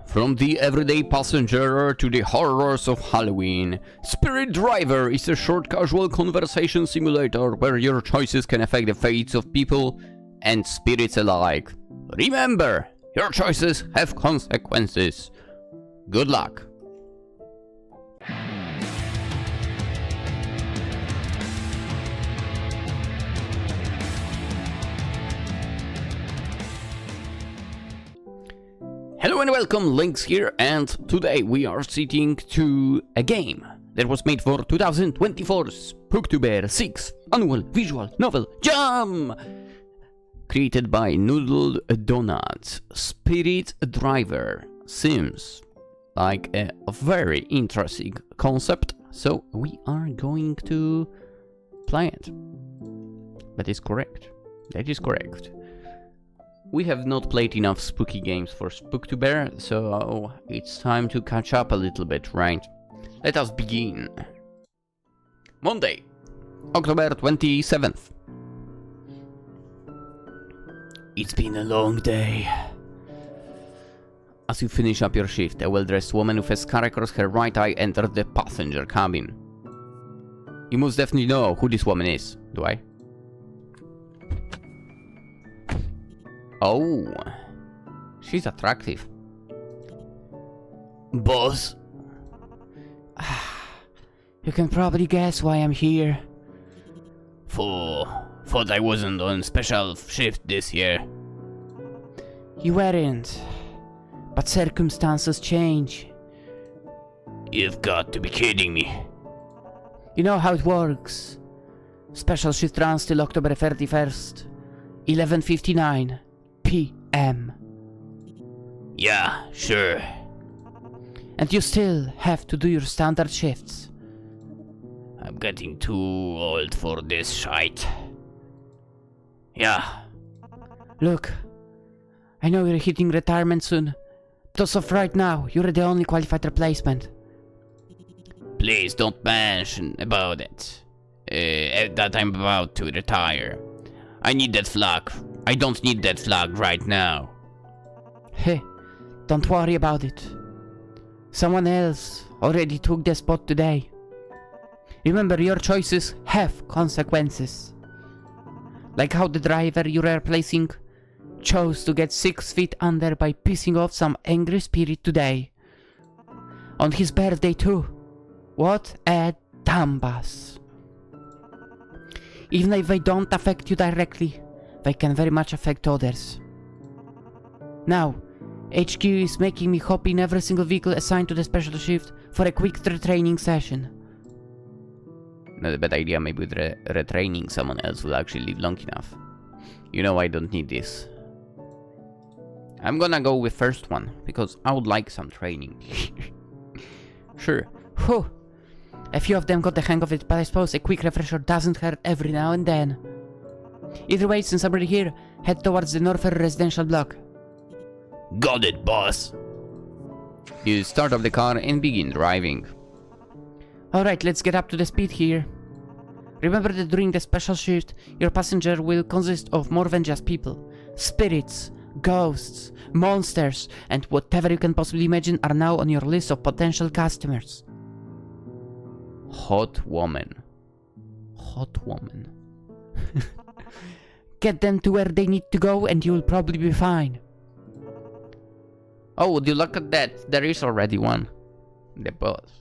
From the everyday passenger to the horrors of Halloween, Spirit Driver is a short casual conversation simulator where your choices can affect the fates of people and spirits alike. Remember, your choices have consequences. Good luck. Hello and welcome, Lynx here, and today we are sitting to a game that was made for 2024's Spooktober 6th Annual Visual Novel Jam! Created by Noodle Donuts. Spirit Driver seems like a very interesting concept, so we are going to play it. That is correct. That is correct. We have not played enough spooky games for Spooktober, so it's time to catch up a little bit, right? Let us begin. Monday, October 27th. It's been a long day. As you finish up your shift, a well-dressed woman with a scar across her right eye enters the passenger cabin. You most definitely know who this woman is, do I? Oh, she's attractive. Boss? You can probably guess why I'm here. Thought I wasn't on special shift this year. You weren't, but circumstances change. You've got to be kidding me. You know how it works. Special shift runs till October 31st, 11:59 p.m. Yeah, sure. And you still have to do your standard shifts. I'm getting too old for this shite. Yeah. Look, I know you're hitting retirement soon, but as of right now, you're the only qualified replacement. Please don't mention about it. That I'm about to retire. I need that flag. I don't need that flag right now. Hey, don't worry about it. Someone else already took the spot today. Remember, your choices have consequences. Like how the driver you're replacing chose to get 6 feet under by pissing off some angry spirit today. On his birthday too. What a dumbass. Even if they don't affect you directly, they can very much affect others. Now, HQ is making me hop in every single vehicle assigned to the special shift for a quick retraining session. Not a bad idea, maybe with retraining someone else will actually live long enough. You know I don't need this. I'm gonna go with first one, because I would like some training. Sure. Whew. A few of them got the hang of it, but I suppose a quick refresher doesn't hurt every now and then. Either way, since I'm already here, head towards the Northern residential block. Got it, boss. You start up the car and begin driving. Alright, let's get up to the speed here. Remember that during the special shift, your passenger will consist of more than just people. Spirits, ghosts, monsters, and whatever you can possibly imagine are now on your list of potential customers. Hot woman. Hot woman. Get them to where they need to go and you'll probably be fine. Oh, would you look at that? There is already one. The boss.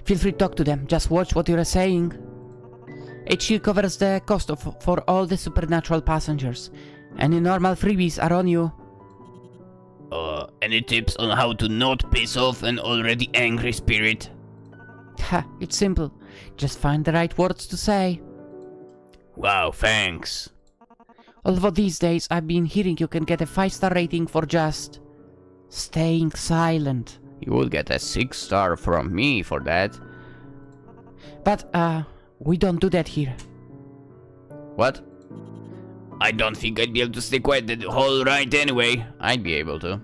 Feel free to talk to them, just watch what you're saying. HQ covers the cost for all the supernatural passengers. Any normal freebies are on you. Any tips on how to not piss off an already angry spirit? Ha, it's simple. Just find the right words to say. Wow, thanks. Although these days I've been hearing you can get a 5-star rating for just staying silent. You will get a 6-star from me for that. But, we don't do that here. What? I don't think I'd be able to stay quiet the whole ride anyway. I'd be able to.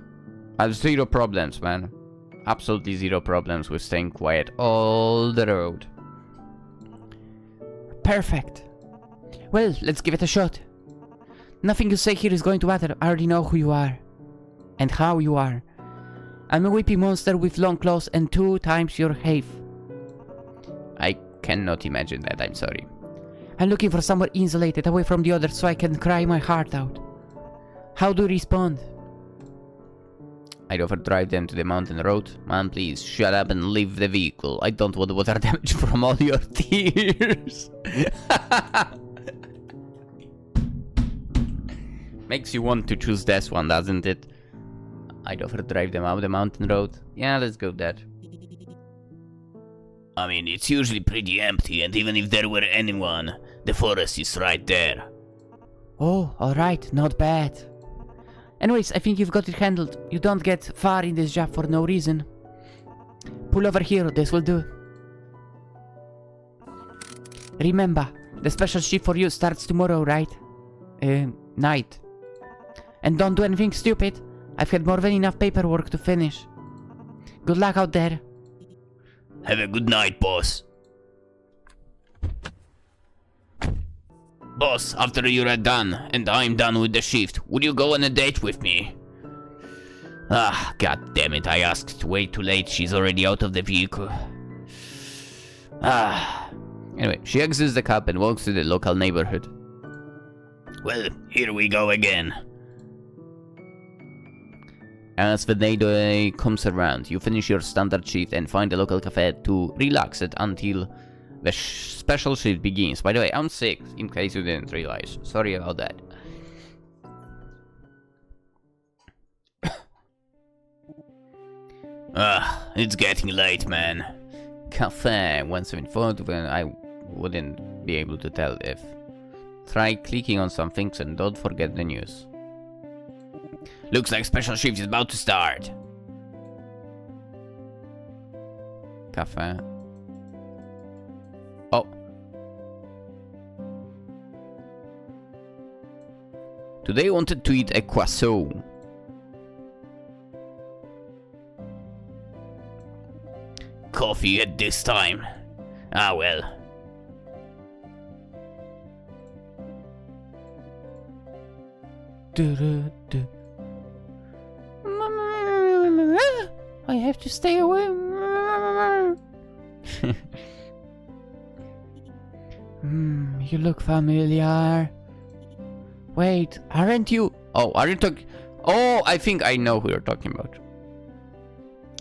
I have zero problems, man. Absolutely zero problems with staying quiet all the road. Perfect. Well, let's give it a shot. Nothing you say here is going to matter. I already know who you are. and how you are. I'm a weepy monster with long claws and 2 times your height. I cannot imagine that, I'm sorry. I'm looking for somewhere insulated, away from the others, so I can cry my heart out. How do you respond? I'd offer to drive them to the mountain road. Man, please, shut up and leave the vehicle. I don't want water damage from all your tears. Makes you want to choose this one, doesn't it? I'd offer to drive them up the mountain road. Yeah, let's go that. I mean, it's usually pretty empty, and even if there were anyone, the forest is right there. Oh, alright, not bad. Anyways, I think you've got it handled. You don't get far in this job for no reason. Pull over here, this will do. Remember, the special shift for you starts tomorrow, right? Night. And don't do anything stupid. I've had more than enough paperwork to finish. Good luck out there. Have a good night, boss. Boss, after you're done, and I'm done with the shift, would you go on a date with me? Ah, god damn it, I asked way too late, she's already out of the vehicle. Ah. Anyway, she exits the cab and walks to the local neighborhood. Well, here we go again. As the day comes around, you finish your standard shift and find a local cafe to relax it until the special shift begins. By the way, I'm sick, in case you didn't realize. Sorry about that. It's getting late, man. Cafe 174 when I wouldn't be able to tell if. Try clicking on some things and don't forget the news. Looks like special shift is about to start. Cafe. Oh. Today I wanted to eat a croissant. Coffee at this time. Ah well. I have to stay away. You look familiar. Wait, aren't you? Oh, are you talking? Oh, I think I know who you're talking about.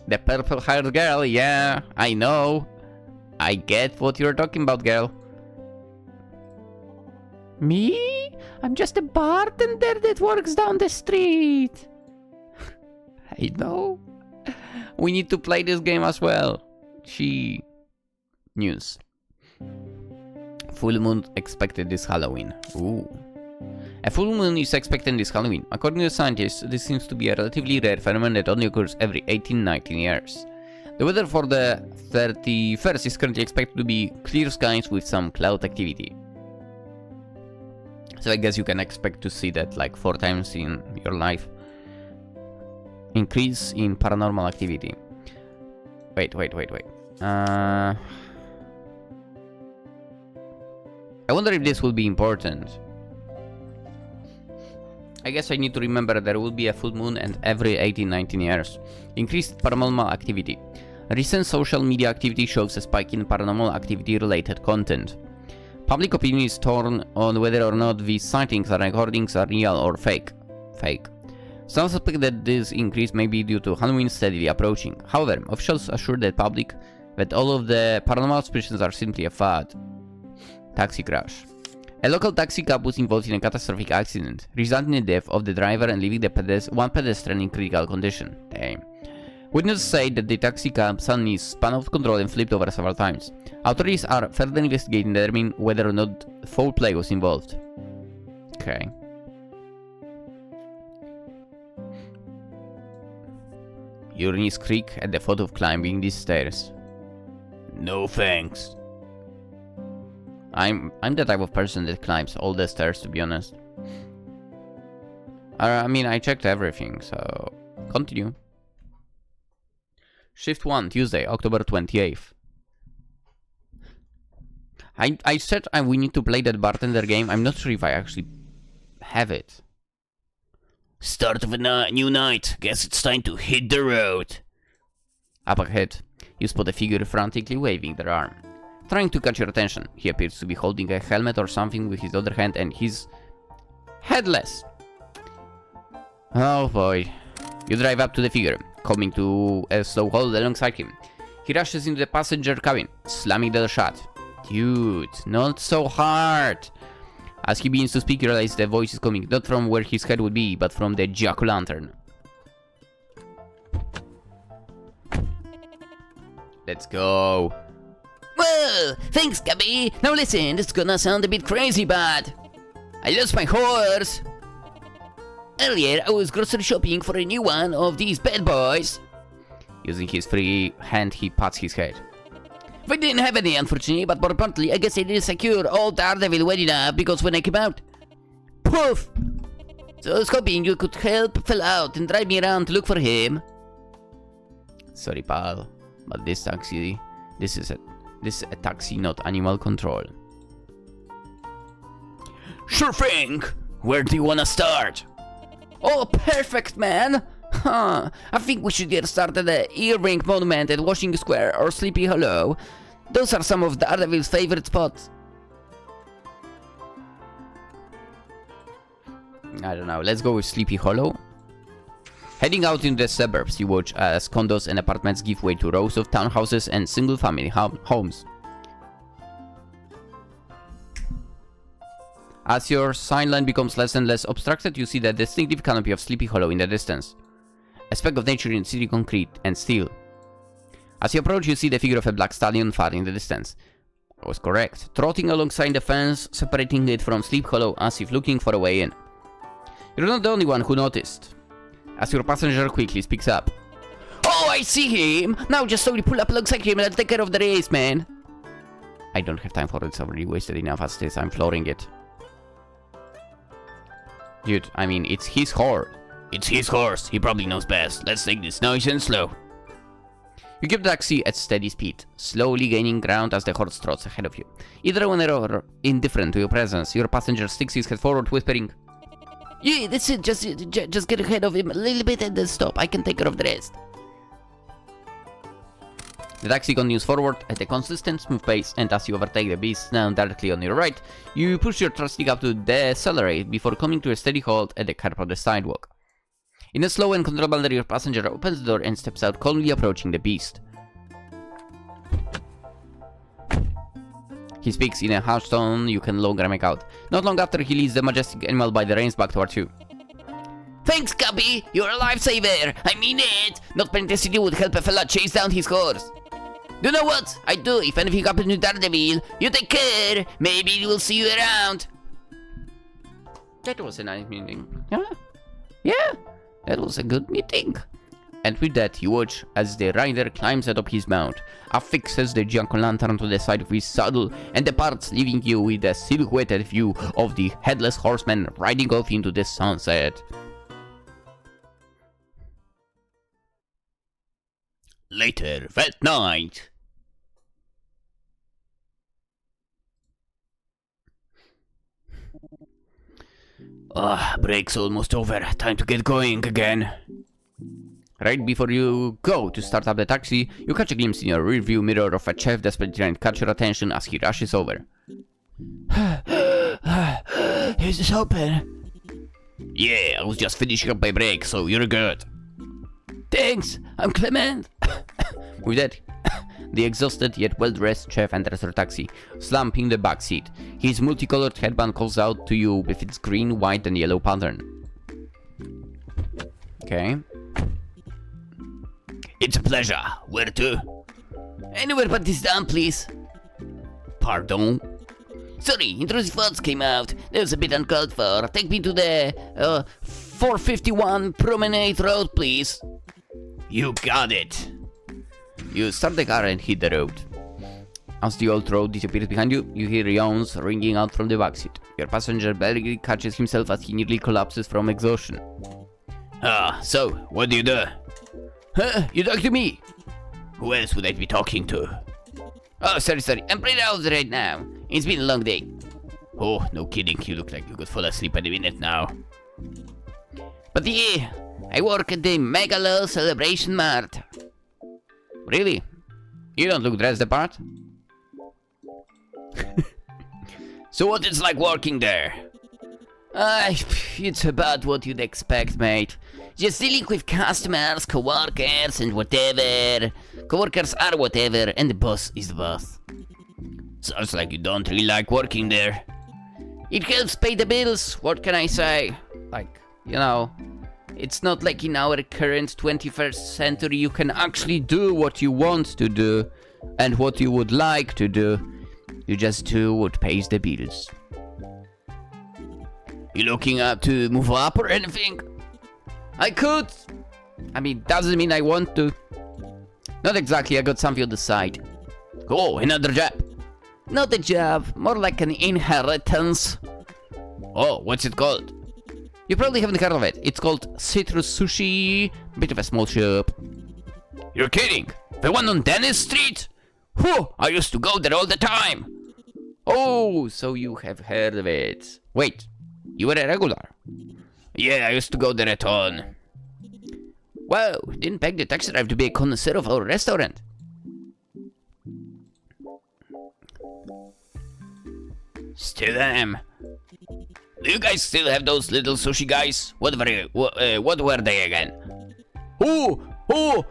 The purple-haired girl, yeah, I know. I get what you're talking about, girl. Me? I'm just a bartender that works down the street. I know. We need to play this game as well. News. Full moon expected this Halloween. Ooh. A full moon is expected this Halloween. According to scientists, this seems to be a relatively rare phenomenon that only occurs every 18-19 years. The weather for the 31st is currently expected to be clear skies with some cloud activity. So I guess you can expect to see that like 4 times in your life. Increase in paranormal activity. Wait. I wonder if this will be important. I guess I need to remember there will be a full moon and every 18-19 years. Increased paranormal activity. Recent social media activity shows a spike in paranormal activity related content. Public opinion is torn on whether or not these sightings and recordings are real or fake. Some suspect that this increase may be due to Halloween steadily approaching. However, officials assure the public that all of the paranormal suspicions are simply a fad. Taxi crash. A local taxi cab was involved in a catastrophic accident, resulting in the death of the driver and leaving one pedestrian in critical condition. Damn. Witnesses say that the taxi cab suddenly spun out of control and flipped over several times. Authorities are further investigating to determine whether or not foul play was involved. Okay. Your knees creak at the thought of climbing these stairs. No thanks. I'm the type of person that climbs all the stairs, to be honest. I mean, I checked everything, so continue. Shift 1, Tuesday, October 28th. I said we need to play that bartender game. I'm not sure if I actually have it. Start of a new night. Guess it's time to hit the road. Up ahead, you spot a figure frantically waving their arm, trying to catch your attention. He appears to be holding a helmet or something with his other hand, and he's headless. Oh boy. You drive up to the figure, coming to a slow halt alongside him. He rushes into the passenger cabin, slamming the door shut. Dude, not so hard. As he begins to speak, you realize the voice is coming not from where his head would be, but from the jack-o'-lantern. Let's go. Whoa! Thanks, Gabby! Now listen, this is gonna sound a bit crazy, but I lost my horse! Earlier, I was grocery shopping for a new one of these bad boys. Using his free hand, he pats his head. We didn't have any, unfortunately, but more importantly, I guess I didn't secure old Daredevil well enough, because when I came out, poof! So I was hoping you could help fill out and drive me around to look for him. Sorry, pal, but this is a taxi, not animal control. Sure thing! Where do you wanna start? Oh, perfect, man! Huh, I think we should get started at the Earring Monument at Washington Square or Sleepy Hollow. Those are some of Daredevil's favorite spots. I don't know, let's go with Sleepy Hollow. Heading out into the suburbs, you watch as condos and apartments give way to rows of townhouses and single-family homes. As your sign line becomes less and less obstructed, you see the distinctive canopy of Sleepy Hollow in the distance. A speck of nature in city concrete and steel. As you approach, you see the figure of a black stallion far in the distance. I was correct, trotting alongside the fence, separating it from Sleep Hollow as if looking for a way in. You're not the only one who noticed, as your passenger quickly speaks up. Oh, I see him! Now just slowly pull up alongside him and I'll take care of the race, man! I don't have time for it, it's already wasted enough as it is, I'm flooring it. Dude, I mean, it's his horse. It's his horse, he probably knows best. Let's take this nice and slow. You keep the taxi at steady speed, slowly gaining ground as the horse trots ahead of you. Either when or indifferent to your presence, your passenger sticks his head forward, whispering, yeah, that's it, just get ahead of him a little bit and then stop, I can take care of the rest. The taxi continues forward at a consistent, smooth pace, and as you overtake the beast now directly on your right, you push your thrusting up to decelerate before coming to a steady halt at the curb of the sidewalk. In a slow and controllable manner, your passenger opens the door and steps out, calmly approaching the beast. He speaks in a harsh tone you can no longer make out. Not long after, he leads the majestic animal by the reins back towards you. Thanks, Cubby! You're a lifesaver! I mean it! Not plenty would help a fella chase down his horse. You know what? I do. If anything happens to Daredevil, you take care. Maybe we'll see you around. That was a nice meeting. Yeah, that was a good meeting. And with that, you watch as the rider climbs atop his mount, affixes the jack-o'-lantern to the side of his saddle, and departs, leaving you with a silhouetted view of the headless horseman riding off into the sunset. Later that night. Break's almost over. Time to get going again. Right before you go to start up the taxi, you catch a glimpse in your rearview mirror of a chef desperately trying to catch your attention as he rushes over. Is this open? Yeah, I was just finishing up my break, so you're good. Thanks, I'm Clement. With that, the exhausted yet well-dressed chef enters your taxi, slumping the back seat. His multicolored headband calls out to you with its green, white, and yellow pattern. Okay. It's a pleasure. Where to? Anywhere but this down, please. Pardon? Sorry, intrusive thoughts came out. That was a bit uncalled for. Take me to the 451 Promenade Road, please. You got it. You start the car and hit the road. As the old road disappears behind you, you hear yawns ringing out from the backseat. Your passenger barely catches himself as he nearly collapses from exhaustion. So, what do you do? Huh? You talk to me? Who else would I be talking to? Oh, sorry, I'm pretty out right now. It's been a long day. Oh, no kidding, you look like you could fall asleep any minute now. But yeah, I work at the Megalo Celebration Mart. Really? You don't look dressed the part. So what it's like working there? It's about what you'd expect, mate. Just dealing with customers, co-workers, and whatever. Co-workers are whatever, and the boss is the boss. Sounds like you don't really like working there. It helps pay the bills, what can I say? Like, you know, it's not like in our current 21st century you can actually do what you want to do and what you would like to do. You just do what pays the bills. You looking up to move up or anything? I could. I mean, doesn't mean I want to. Not exactly, I got something on the side. Oh, another job. Not a job, more like an inheritance. Oh, what's it called? You probably haven't heard of it. It's called Citrus Sushi. Bit of a small shop. You're kidding? The one on Dennis Street? Whew, I used to go there all the time. Oh, so you have heard of it. Wait, you were a regular? Yeah, I used to go there a ton. Wow, didn't peg the taxi drive to be a connoisseur of our restaurant. Still am. Do you guys still have those little sushi guys? What were they again? Oh,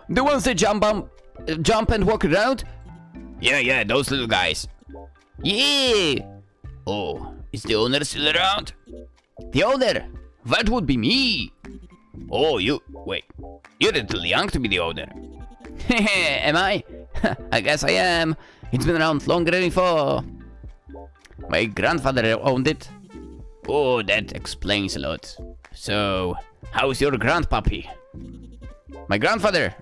the ones that jump and walk around? Yeah, those little guys. Yeah. Oh, is the owner still around? The owner? That would be me. Oh, wait. You're a little young to be the owner. Am I? I guess I am. It's been around longer than before. My grandfather owned it. Oh, that explains a lot. So, how's your grandpappy? My grandfather?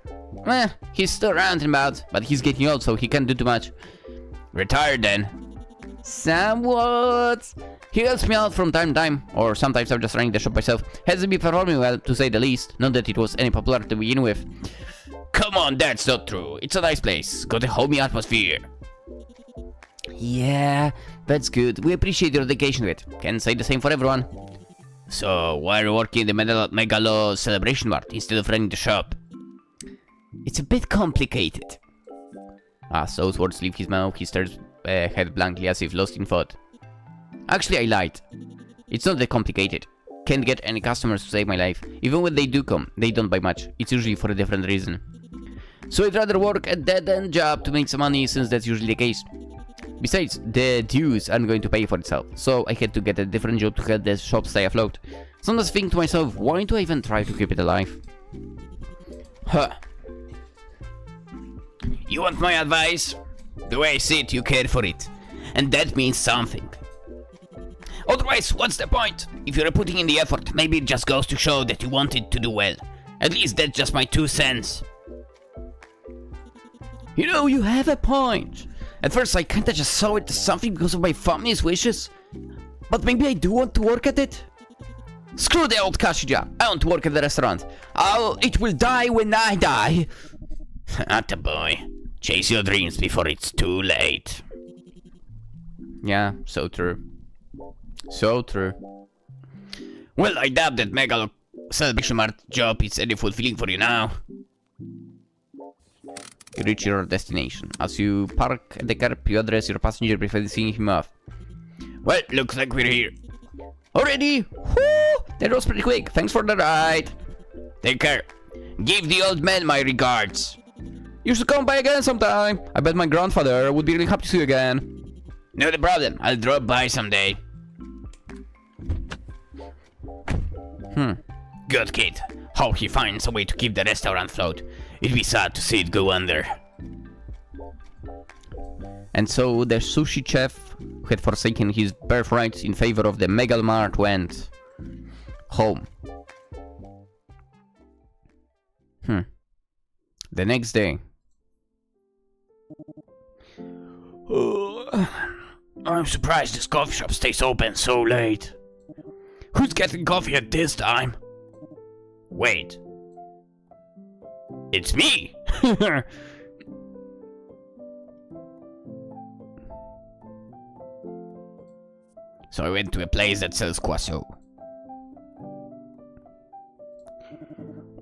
He's still around and about, but he's getting old, so he can't do too much. Retired then? Somewhat. He helps me out from time to time, or sometimes I'm just running the shop myself. Hasn't been performing well, to say the least. Not that it was any popular to begin with. Come on, that's not true. It's a nice place. Got a homey atmosphere. Yeah, that's good. We appreciate your dedication to it. Can't say the same for everyone. So, why are you working in the Megalo Celebration Mart instead of running the shop? It's a bit complicated. So those words leave his mouth. He stares head blankly as if lost in thought. Actually, I lied. It's not that complicated. Can't get any customers to save my life. Even when they do come, they don't buy much. It's usually for a different reason. So I'd rather work a dead-end job to make some money, since that's usually the case. Besides, the dues aren't going to pay for itself, so I had to get a different job to help the shop stay afloat. Sometimes I think to myself, why do I even try to keep it alive? Huh. You want my advice? The way I see it, you care for it. And that means something. Otherwise, what's the point? If you're putting in the effort, maybe it just goes to show that you want it to do well. At least that's just my 2 cents. You know, you have a point. At first, I kinda just saw it as something because of my family's wishes. But maybe I do want to work at it. Screw the old Kashi job. I want to work at the restaurant. It will die when I die. Attaboy. Chase your dreams before it's too late. Yeah, so true. So true. Well, I doubt that Megalo Celebration Mart job is any fulfilling for you now. You reach your destination. As you park at the curb, you address your passenger before seeing him off. Well, looks like we're here. Already? Whoo! That was pretty quick. Thanks for the ride. Take care. Give the old man my regards. You should come by again sometime. I bet my grandfather would be really happy to see you again. Not a problem. I'll drop by someday. Good kid. Hope he finds a way to keep the restaurant afloat. It'd be sad to see it go under. And so the sushi chef, who had forsaken his birthright in favor of the Megalo Mart, went home. The next day. I'm surprised this coffee shop stays open so late. Who's getting coffee at this time? Wait. It's me! So I went to a place that sells croissant.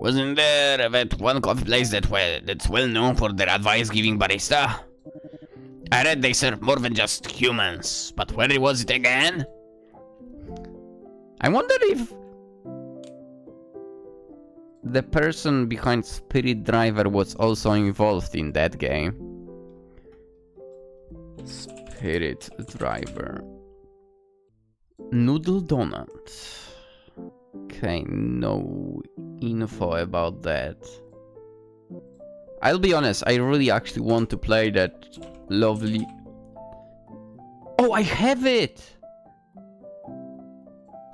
Wasn't there that one coffee place that's well known for their advice-giving barista? I read they serve more than just humans, but where was it again? I wonder if the person behind Spirit Driver was also involved in that game. Spirit Driver. Noodle Donut. Okay, no info about that. I'll be honest, I really actually want to play that lovely... Oh, I have it!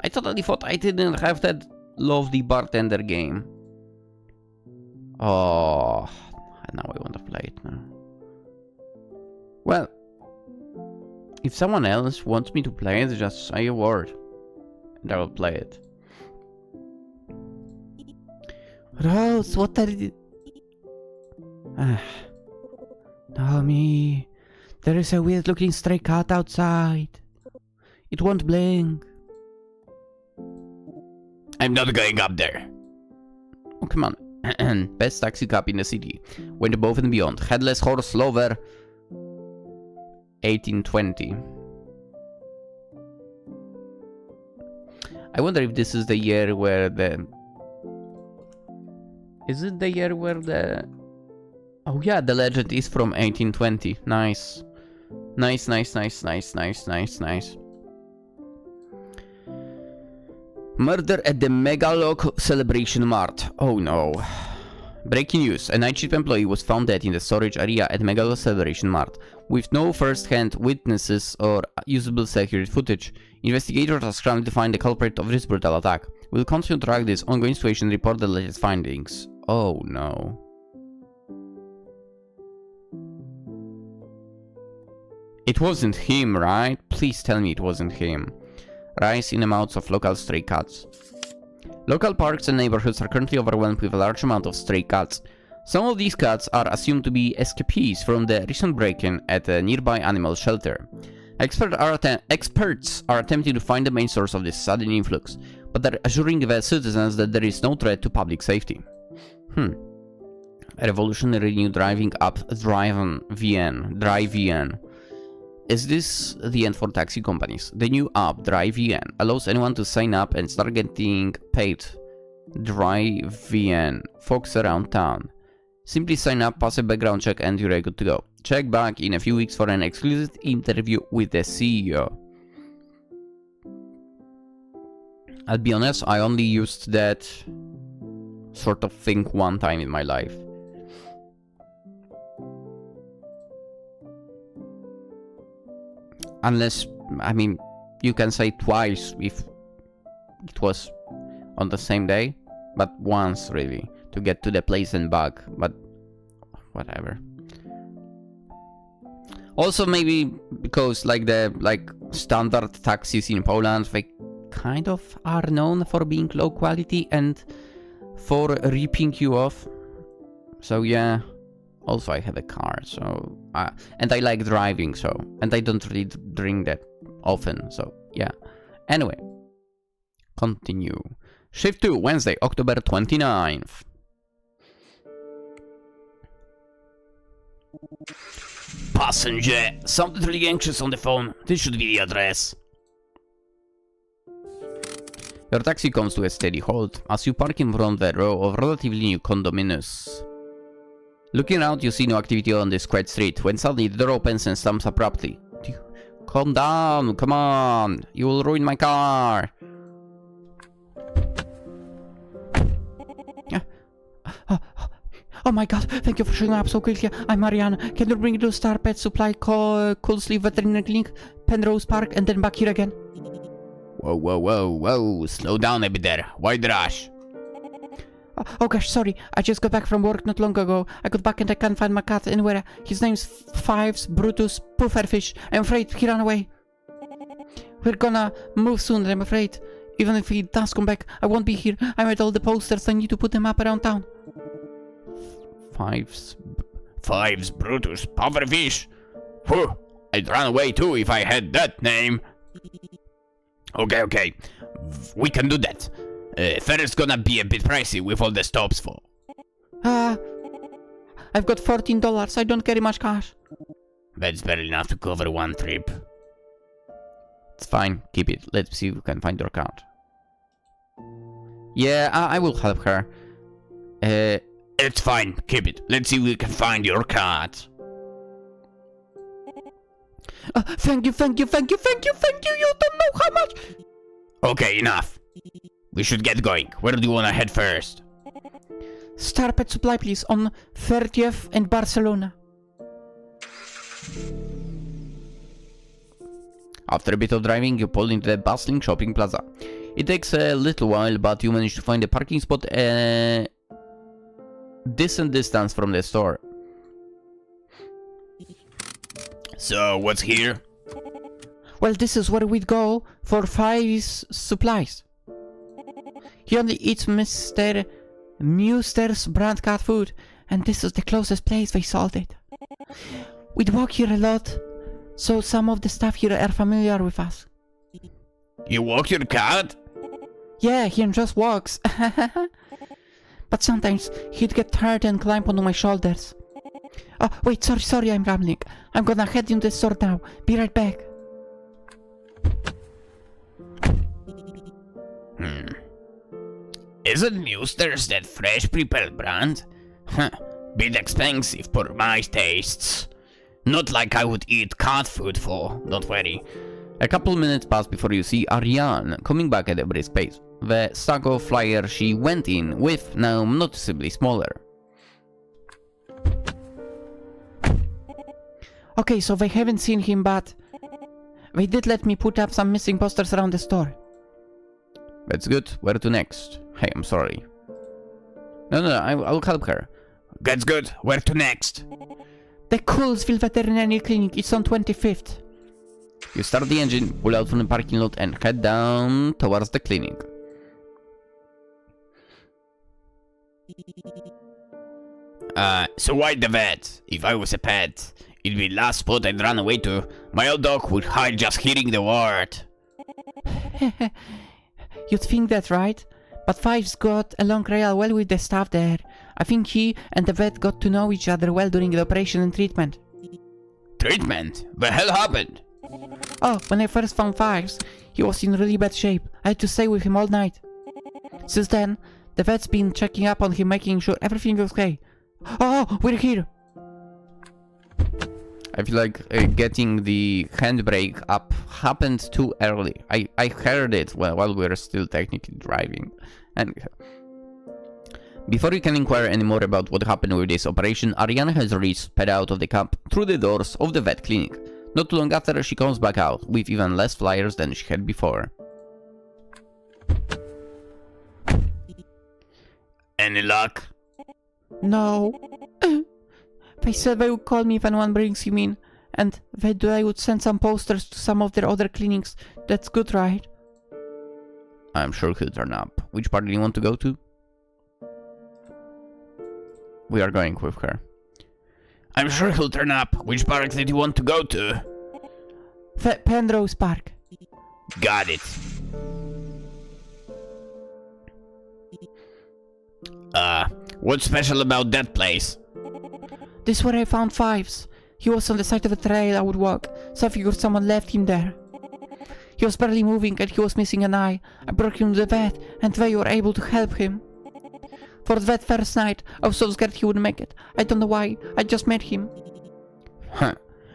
I totally thought I didn't have that lovely bartender game. Oh, now I want to play it now. Well, if someone else wants me to play it, just say a word, and I will play it. Rose, what are you... Naomi, there is a weird looking stray cat outside. It won't blink. I'm not going up there. Oh, come on. Best taxi cab in the city. Went above and beyond. Headless horse lover. 1820. I wonder if this is the year where the... Is it the year where the... Oh yeah, the legend is from 1820. Nice. Nice. Murder at the Megalock Celebration Mart. Oh no. Breaking news. A night shift employee was found dead in the storage area at Megalock Celebration Mart. With no first-hand witnesses or usable security footage, investigators are scrambling to find the culprit of this brutal attack. We'll continue to track this ongoing situation and report the latest findings. Oh no. It wasn't him, right? Please tell me it wasn't him. Rise in amounts of local stray cats. Local parks and neighborhoods are currently overwhelmed with a large amount of stray cats. Some of these cats are assumed to be escapees from the recent break-in at a nearby animal shelter. Experts are attempting to find the main source of this sudden influx, but they're assuring the citizens that there is no threat to public safety. A revolutionary new driving app, Drive VN. Is this the end for taxi companies? The new app, Drive VN, allows anyone to sign up and start getting paid. Drive VN, folks around town. Simply sign up, pass a background check, and you're good to go. Check back in a few weeks for an exclusive interview with the CEO. I'll be honest, I only used that sort of thing one time in my life. Unless, I mean, you can say twice if it was on the same day, but once really, to get to the place and back, but whatever. Also maybe because like standard taxis in Poland, they kind of are known for being low quality and for ripping you off. So yeah. Also, I have a car, so... and I like driving, so... And I don't really drink that often, so yeah. Anyway. Continue. Shift 2, Wednesday, October 29th. Passenger! Sounded really anxious on the phone. This should be the address. Your taxi comes to a steady halt as you park in front of a row of relatively new condominiums. Looking around, you see no activity on this quiet street, when suddenly the door opens and stops abruptly. Calm down, come on, you will ruin my car. Oh my god, thank you for showing up so quickly. I'm Marianne. Can you bring me to Star Pet Supply, Cool Sleeve Veterinary Clinic, Penrose Park, and then back here again? Whoa, slow down a bit there. Why the rush? Oh gosh, sorry. I just got back from work not long ago. I got back and I can't find my cat anywhere. His name's Fives Brutus Pufferfish. I'm afraid he ran away. We're gonna move soon, I'm afraid. Even if he does come back, I won't be here. I made all the posters. I need to put them up around town. Fives Brutus Pufferfish? Whew, I'd run away too if I had that name. Okay. We can do that. Fair's gonna be a bit pricey with all the stops for. I've got $14. I don't carry much cash. That's barely enough to cover one trip. It's fine. Keep it. Let's see if we can find your card. Yeah, I will help her. It's fine. Keep it. Let's see if we can find your card. Thank you. You don't know how much. Okay, enough. We should get going. Where do you wanna head first? Star Pet Supply, please, on 30th and Barcelona. After a bit of driving, you pull into the bustling shopping plaza. It takes a little while, but you manage to find a parking spot a decent distance from the store. So, what's here? Well, this is where we'd go for Five's supplies. He only eats Mr. Muster's brand cat food, and this is the closest place they sold it. We'd walk here a lot, so some of the staff here are familiar with us. You walk your cat? Yeah, he just walks. But sometimes he'd get tired and climb onto my shoulders. Oh, wait, sorry, I'm rambling. I'm gonna head into the store now. Be right back. Isn't Muster's that fresh prepared brand? Bit expensive for my tastes. Not like I would eat cat food for, don't worry. A couple minutes pass before you see Ariane coming back at a brisk pace. The sack of flyer she went in with now noticeably smaller. Okay, so they haven't seen him, but they did let me put up some missing posters around the store. That's good. Where to next? Hey, I'm sorry. No, I'll help her. That's good. Where to next? The Coolsville Veterinary Clinic. It's on 25th. You start the engine, pull out from the parking lot, and head down towards the clinic. So why the vet? If I was a pet, it'd be the last spot I'd run away to. My old dog would hide just hearing the word. You'd think that, right? But Five's got along real well with the staff there. I think he and the vet got to know each other well during the operation and treatment. Treatment? The hell happened? Oh, when I first found Fives, he was in really bad shape. I had to stay with him all night. Since then, the vet's been checking up on him, making sure everything was okay. Oh, we're here! I feel like getting the handbrake up happened too early. I heard it while we were still technically driving. And before you can inquire any more about what happened with this operation, Ariana has already sped out of the camp through the doors of the vet clinic. Not too long after, she comes back out with even less flyers than she had before. Any luck? No. They said they would call me if anyone brings him in, and they would send some posters to some of their other clinics. That's good, right? I'm sure he'll turn up. Which part do you want to go to? We are going with her. I'm sure he'll turn up. Which park did you want to go to? Penrose Park. Got it. What's special about that place? This is where I found Fives. He was on the side of the trail I would walk, so I figured someone left him there. He was barely moving and he was missing an eye. I brought him to the vet and they were able to help him. For that first night, I was so scared he wouldn't make it. I don't know why, I just met him. Huh.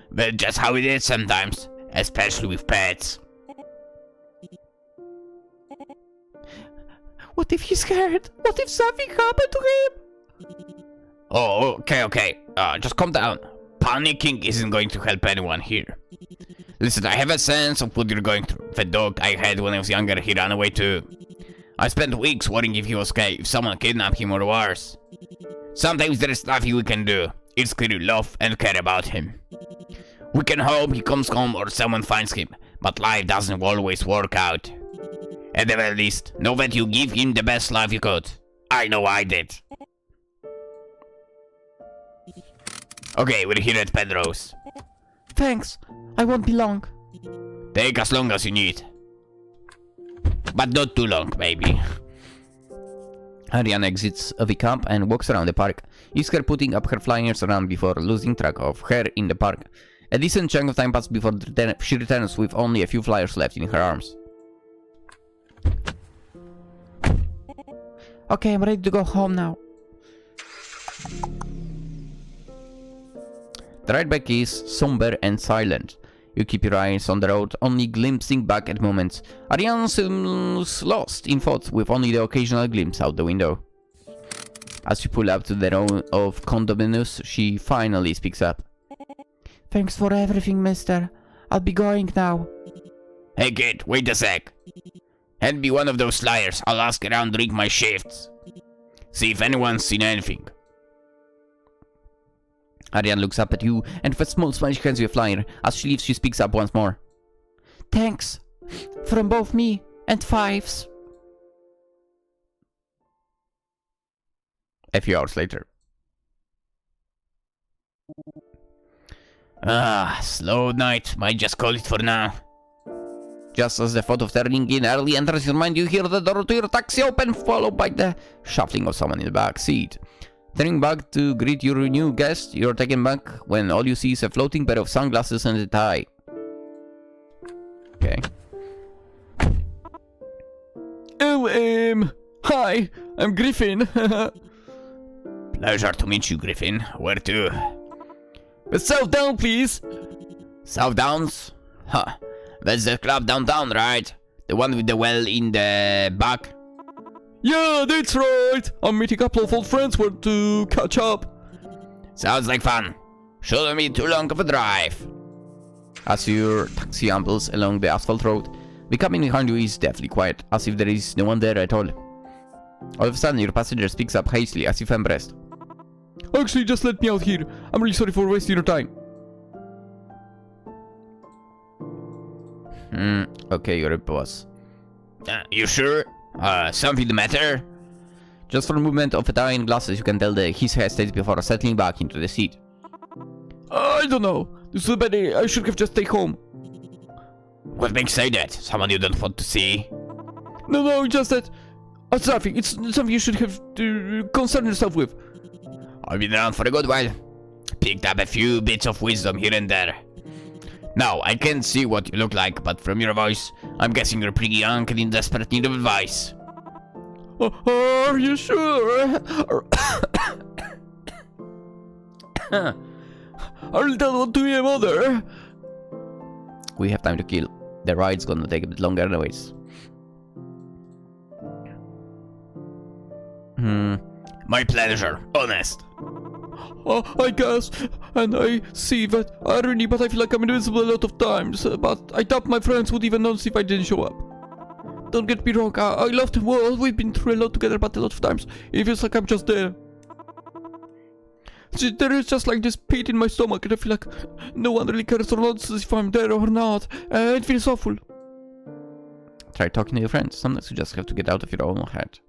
That's just how it is sometimes, especially with pets. What if he's scared? What if something happened to him? Oh, okay. Just calm down. Panicking isn't going to help anyone here. Listen, I have a sense of what you're going through. The dog I had when I was younger, he ran away too. I spent weeks worrying if he was okay, if someone kidnapped him or worse. Sometimes there is nothing we can do. It's clear you love and care about him. We can hope he comes home or someone finds him, but life doesn't always work out. At the very least, know that you give him the best life you could. I know I did. Okay, we're here at Penrose. Thanks, I won't be long. Take as long as you need. But not too long, maybe. Ariane exits the camp and walks around the park. You see her putting up her flyers around before losing track of her in the park. A decent chunk of time passes before she returns with only a few flyers left in her arms. Okay, I'm ready to go home now. The ride back is somber and silent. You keep your eyes on the road, only glimpsing back at moments. Ariane seems lost in thought, with only the occasional glimpse out the window. As you pull up to the row of condominiums, she finally speaks up. Thanks for everything, mister. I'll be going now. Hey kid, wait a sec. Hand me one of those flyers. I'll ask around during my shifts. See if anyone's seen anything. Ariane looks up at you, and with a small smile she hands you a flyer. As she leaves, she speaks up once more. Thanks. From both me and Fives. A few hours later. Slow night. Might just call it for now. Just as the thought of turning in early enters your mind, you hear the door to your taxi open, followed by the shuffling of someone in the back seat. Turning back to greet your new guest, you're taken back when all you see is a floating pair of sunglasses and a tie. Okay. Oh, hi, I'm Griffin. Pleasure to meet you, Griffin. Where to? South Down, please. South Downs? Huh. That's the club downtown, right? The one with the well in the back? Yeah, that's right. I'm meeting a couple of old friends where to catch up. Sounds like fun. Shouldn't be too long of a drive. As your taxi ambles along the asphalt road, the cabin behind you is deathly quiet, as if there is no one there at all. All of a sudden, your passenger speaks up hastily, as if embarrassed. Actually, just let me out here. I'm really sorry for wasting your time. Okay, you're a boss. You sure? Something the matter? Just for a movement of a tie and glasses, you can tell that he hesitates before settling back into the seat. I don't know. This is a bad day. I should have just stayed home. What makes you say that? Someone you don't want to see? No, just that. It's nothing. It's something you should have to concern yourself with. I've been around for a good while. Picked up a few bits of wisdom here and there. Now, I can't see what you look like, but from your voice, I'm guessing you're pretty young and in desperate need of advice. Are you sure? I'll tell what to your mother. We have time to kill. The ride's gonna take a bit longer anyways. My pleasure, honest. I guess, and I see that irony, but I feel like I'm invincible a lot of times. But I doubt my friends would even notice if I didn't show up. Don't get me wrong, I love the world. We've been through a lot together, but a lot of times it feels like I'm just there. See, there is just like this pit in my stomach, and I feel like no one really cares or notices if I'm there or not. It feels awful. Try talking to your friends. Sometimes you just have to get out of your own head.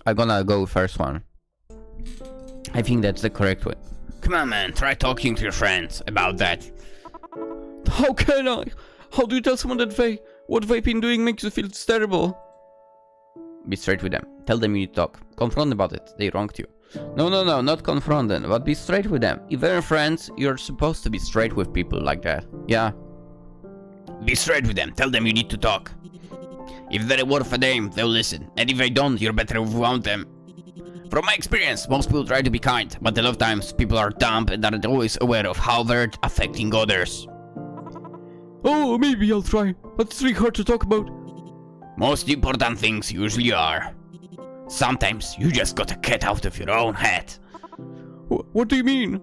I'm gonna go first one. I think that's the correct way. Come on, man. Try talking to your friends about that. How can I? How do you tell someone that what they've been doing makes you feel terrible? Be straight with them. Tell them you need to talk. Confront them about it. They wronged you. No, not confront them, but be straight with them. If they're friends, you're supposed to be straight with people like that. Yeah. Be straight with them. Tell them you need to talk. If they're worth a damn, they'll listen. And if they don't, you're better without them. From my experience, most people try to be kind, but a lot of times people are dumb and aren't always aware of how they're affecting others. Oh, maybe I'll try, but it's really hard to talk about. Most important things usually are. Sometimes you just gotta get out of your own head. What do you mean?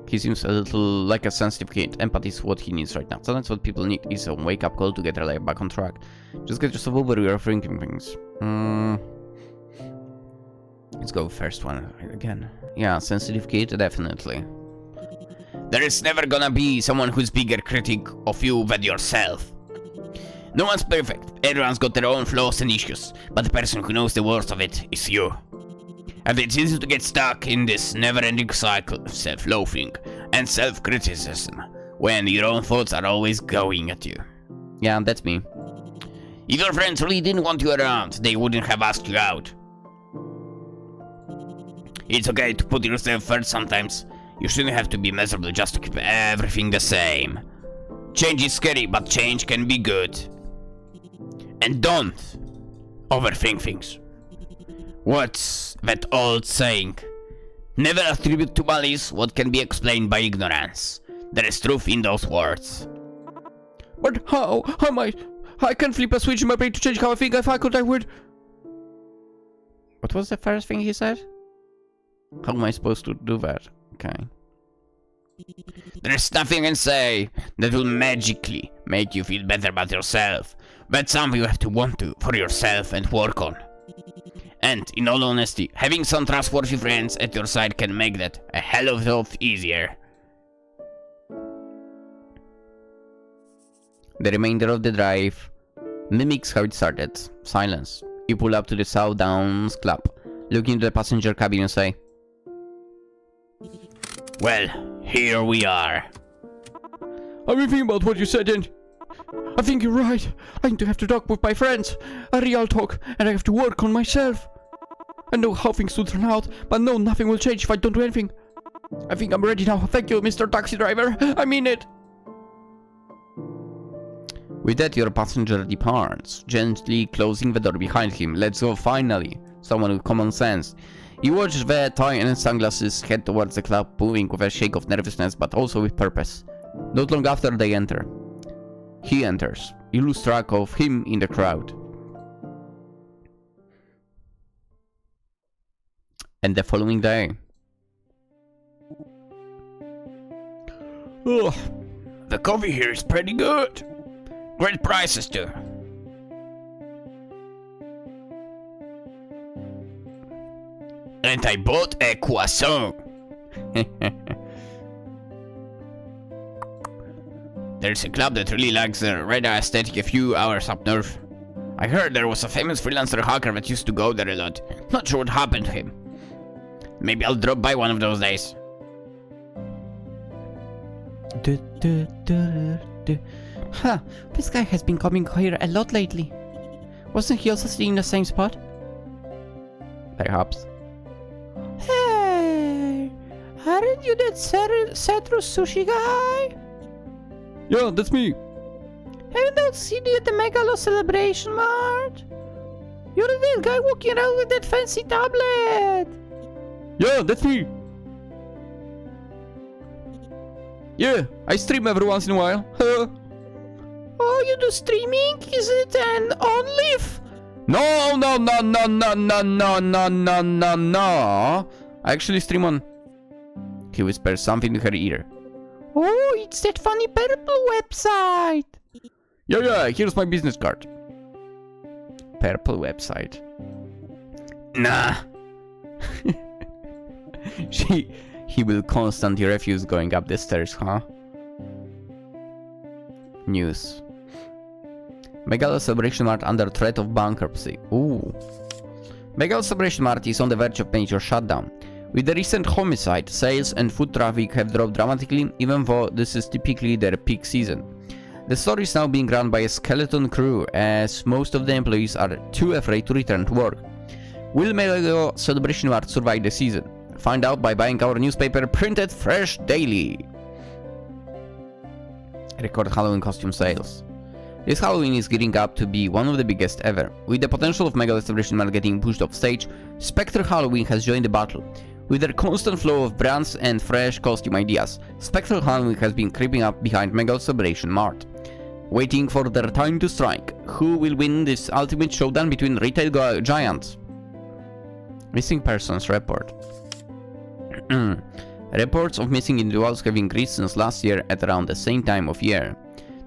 He seems a little like a sensitive kid. Empathy is what he needs right now. Sometimes what people need is a wake-up call to get their life back on track. Just get yourself over your thinking things. Let's go first one again. Yeah, sensitive kid, definitely. There is never gonna be someone who's bigger critic of you than yourself. No one's perfect. Everyone's got their own flaws and issues, but the person who knows the worst of it is you. And it's easy to get stuck in this never-ending cycle of self-loathing. and self-criticism, when your own thoughts are always going at you. Yeah, that's me. If your friends really didn't want you around, they wouldn't have asked you out. It's okay to put yourself first sometimes. You shouldn't have to be miserable just to keep everything the same. Change is scary, but change can be good. And don't overthink things. What's that old saying? Never attribute to malice what can be explained by ignorance. There is truth in those words. But how? How am I can flip a switch in my brain to change how I think. If I could, I would. What was the first thing he said? How am I supposed to do that? Okay. There's nothing I can say that will magically make you feel better about yourself. That's something you have to want to for yourself and work on. And, in all honesty, having some trustworthy friends at your side can make that a hell of a lot easier. The remainder of the drive mimics how it started. Silence. You pull up to the South Downs Club, look into the passenger cabin and say, Well, here we are. I've been thinking about what you said, and I think you're right. I need to have to talk with my friends. A real talk, and I have to work on myself. I know how things will turn out, but no, nothing will change if I don't do anything. I think I'm ready now. Thank you, Mr. Taxi Driver. I mean it. With that, your passenger departs, gently closing the door behind him. Let's go, finally. Someone with common sense. You watch the tie and sunglasses head towards the club, moving with a shake of nervousness, but also with purpose. Not long after they enter. He enters. You lose track of him in the crowd. And the following day. Ugh, the coffee here is pretty good. Great prices too. And I bought a croissant. There's a club that really likes the radar aesthetic a few hours up north. I heard there was a famous freelancer hacker that used to go there a lot. Not sure what happened to him. Maybe I'll drop by one of those days. Huh, this guy has been coming here a lot lately. Wasn't he also sitting in the same spot? Perhaps. Hey, aren't you that Citrus Sushi guy? Yeah, that's me. Haven't I seen you at the Megalo Celebration Mart? You're that guy walking around with that fancy tablet. Yeah, that's me. Yeah, I stream every once in a while. Oh, you do streaming? Is it an OnLive? No. I actually stream on... He whispers something to her ear. Oh, it's that funny purple website. Yeah, here's my business card. Purple website. Nah. He will constantly refuse going up the stairs, huh? News. Megalo Celebration Mart under threat of bankruptcy. Ooh. Megalo Celebration Mart is on the verge of major shutdown. With the recent homicide, sales and foot traffic have dropped dramatically, even though this is typically their peak season. The store is now being run by a skeleton crew, as most of the employees are too afraid to return to work. Will Megalo Celebration Mart survive the season? Find out by buying our newspaper, printed fresh daily. Record Halloween costume sales. This Halloween is gearing up to be one of the biggest ever. With the potential of Megalo Celebration Mart getting pushed off stage, Spectre Halloween has joined the battle. With their constant flow of brands and fresh costume ideas, Spectre Halloween has been creeping up behind Megalo Celebration Mart. Waiting for their time to strike, who will win this ultimate showdown between retail giants? Missing persons report. Reports of missing individuals have increased since last year at around the same time of year.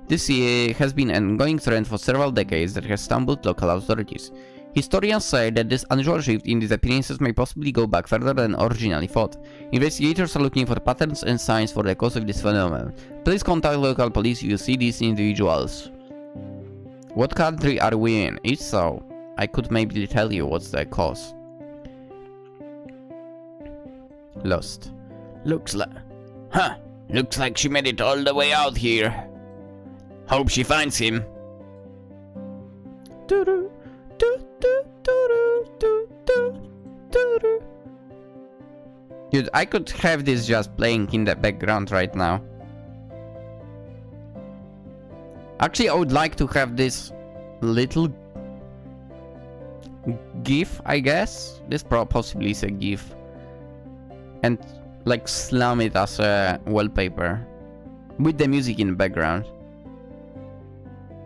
This year has been an ongoing trend for several decades that has stumbled local authorities. Historians say that this unusual shift in disappearances may possibly go back further than originally thought. Investigators are looking for patterns and signs for the cause of this phenomenon. Please contact local police if you see these individuals. What country are we in? If so, I could maybe tell you what's the cause. Lost. Looks like... Huh. Looks like she made it all the way out here. Hope she finds him. Dude, I could have this just playing in the background right now. Actually, I would like to have this little GIF, I guess. This possibly is a GIF. And like slam it as a wallpaper. With the music in the background.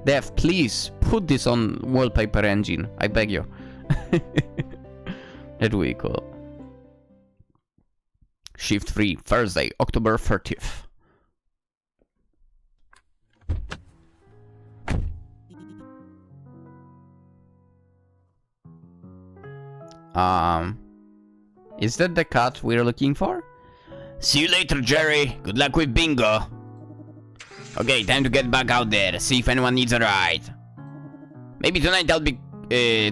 Dev, please put this on wallpaper engine. I beg you. That would be cool. Shift 3, Thursday, October 30th. Is that the cat we're looking for? See you later, Jerry. Good luck with bingo. Okay, time to get back out there, see if anyone needs a ride. Maybe tonight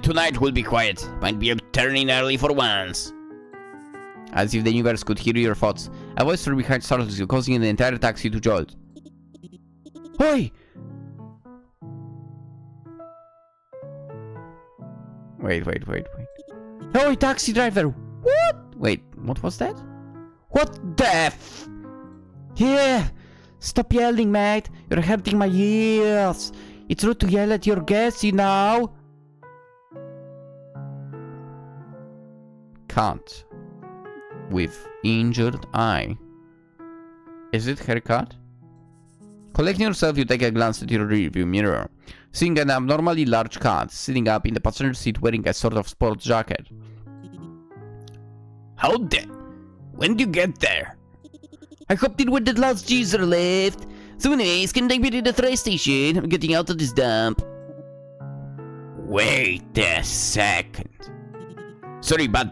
tonight will be quiet. Might be turning early for once. As if the universe could hear your thoughts. A voice from behind startled you, causing the entire taxi to jolt. Oi! Wait. Oi, taxi driver! What? Wait, what was that? What the f? Yeah! Stop yelling, mate! You're hurting my ears! It's rude to yell at your guests, you know? Can't. With injured eye. Is it haircut? Collecting yourself, you take a glance at your rearview mirror, seeing an abnormally large cat sitting up in the passenger seat wearing a sort of sports jacket. When do you get there? I hopped in with the last geezer left. So anyways, can I be to the train station? I'm getting out of this dump. Wait a second. Sorry, but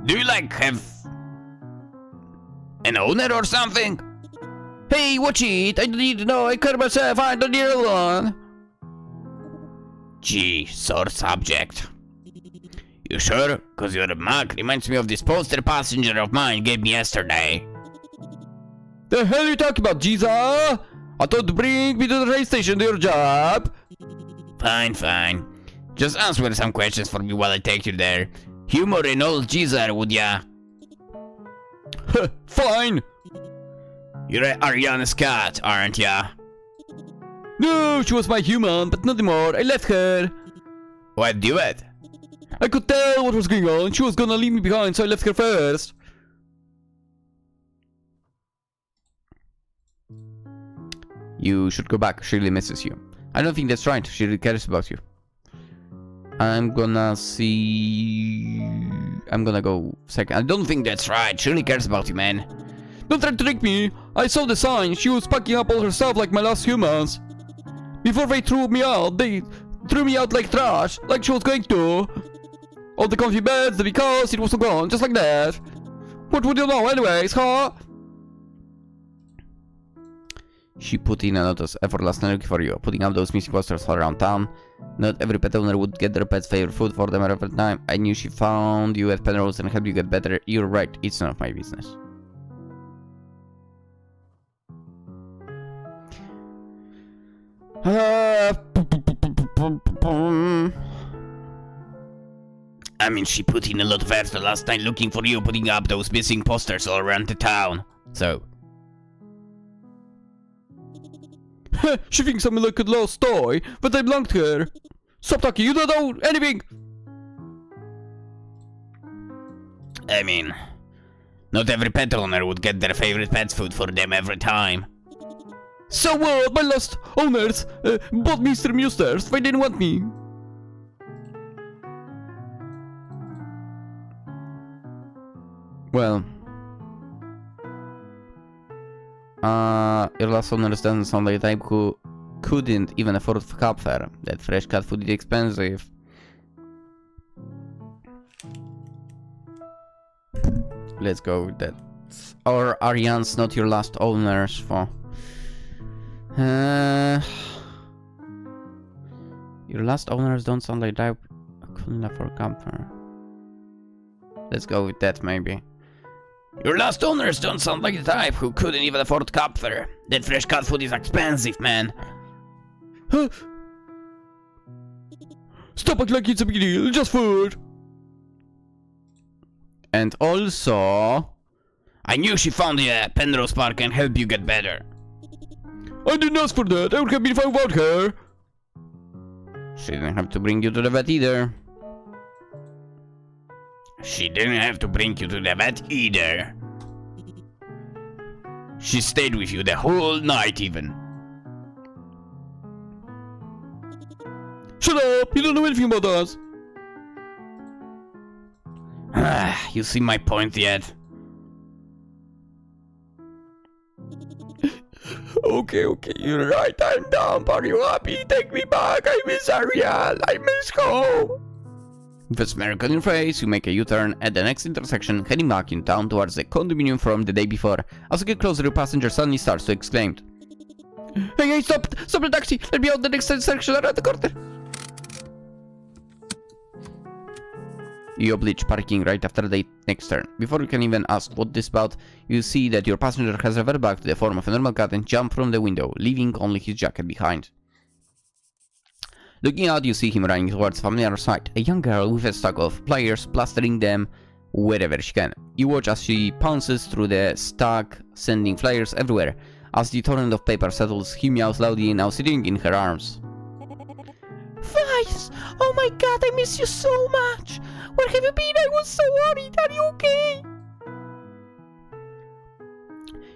do you like have an owner or something? Hey, watch it! I don't need to know. I care myself. I don't need anyone. Gee, sore subject. You sure? Cause your mug reminds me of this poster passenger of mine gave me yesterday. The hell you talking about, Jesus? I thought bring me to the train station, do your job. Fine. Just answer some questions for me while I take you there. Humor and old geezer, would ya? Fine. You're Ariana's cat, aren't ya? No, she was my human, but not anymore. I left her. What do it? I could tell what was going on. She was gonna leave me behind, so I left her first. You should go back. She really misses you. I don't think that's right. She really cares about you. I'm gonna go second. I don't think that's right. She really cares about you, man. Don't try to trick me. I saw the sign. She was packing up all her stuff like my last humans. Before they threw me out like trash, like she was going to. All the comfy beds, the because it was all gone, just like that. What would you know anyways, huh? She put in a lot of effort last night for you, putting up those missing posters all around town. Not every pet owner would get their pet's favorite food for them every time. I knew she found you at Penrose and helped you get better. You're right, it's none of my business. I mean, she put in a lot of effort last night looking for you, putting up those missing posters all around the town. So... She thinks I'm like a lost toy, but I belong to her. Stop talking, you don't know anything! I mean... not every pet owner would get their favorite pet's food for them every time. So what? My last owners bought Mr. Musters. They didn't want me. Well, your last owners doesn't sound like a type who couldn't even afford cab fare. That fresh cat food is expensive. Let's go with that. Or Ariane's not your last owners for. Your last owners don't sound like that. Couldn't afford cab fare. Let's go with that maybe. Your last owners don't sound like the type who couldn't even afford cop fare. That fresh cut food is expensive, man. Huh? Stop acting like it's a big deal, just food. And also... I knew she found you at Penrose Park and help you get better. I didn't ask for that, I would have been fine without her. She didn't have to bring you to the vet either. She didn't have to bring you to the vet either. She stayed with you the whole night even. Shut up! You don't know anything about us! You see my point yet? Okay, you're right, I'm dumb. Are you happy? Take me back, I miss Ariel, I miss home! With a smirk on your face, you make a U-turn at the next intersection, heading back in town towards the condominium from the day before. As you get closer, your passenger suddenly starts to exclaim. Hey, stop the taxi! Let me out the next intersection around the corner! You oblige parking right after the next turn. Before you can even ask what this is about, you see that your passenger has reverted back to the form of a normal cat and jumped from the window, leaving only his jacket behind. Looking out, you see him running towards a familiar sight, a young girl with a stack of pliers, plastering them wherever she can. You watch as she pounces through the stack, sending flyers everywhere. As the torrent of paper settles, he meows loudly, now sitting in her arms. Vice! Oh my god, I miss you so much! Where have you been? I was so worried. Are you okay?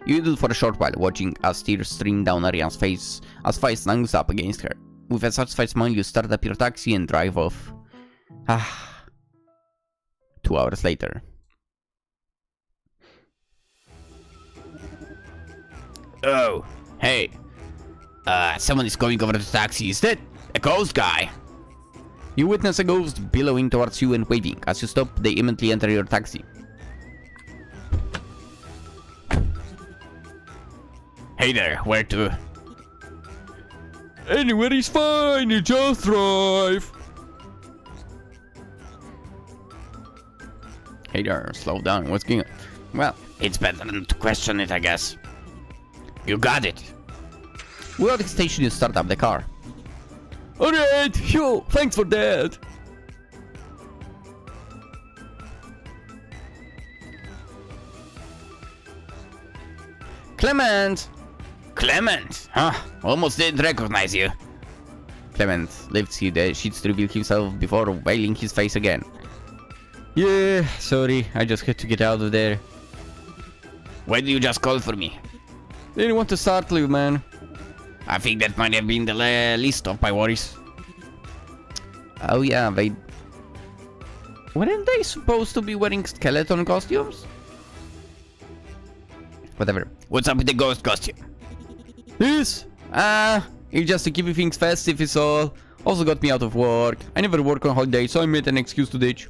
You idle for a short while, watching as tears stream down Arian's face as Vice slams up against her. With a satisfied smile, you start up your taxi and drive off. 2 hours later. Oh, hey. Someone is going over the taxi. Is that a ghost guy? You witness a ghost billowing towards you and waving. As you stop, they immediately enter your taxi. Hey there, where to? Anywhere is fine, you just drive. Hey there, slow down, what's going on? Well, it's better than to question it, I guess. You got it. We're at the station, you start up the car. Alright, phew, thanks for that. Clement! Clement! Huh, almost didn't recognize you. Clement lifts you the sheets to reveal himself before veiling his face again. Yeah, sorry, I just had to get out of there. Why did you just call for me? Didn't want to startle you, man. I think that might have been the least of my worries. Oh yeah, they... Weren't they supposed to be wearing skeleton costumes? Whatever. What's up with the ghost costume? This? It's just to keep things festive is all. Also got me out of work. I never work on holidays, so I made an excuse to ditch.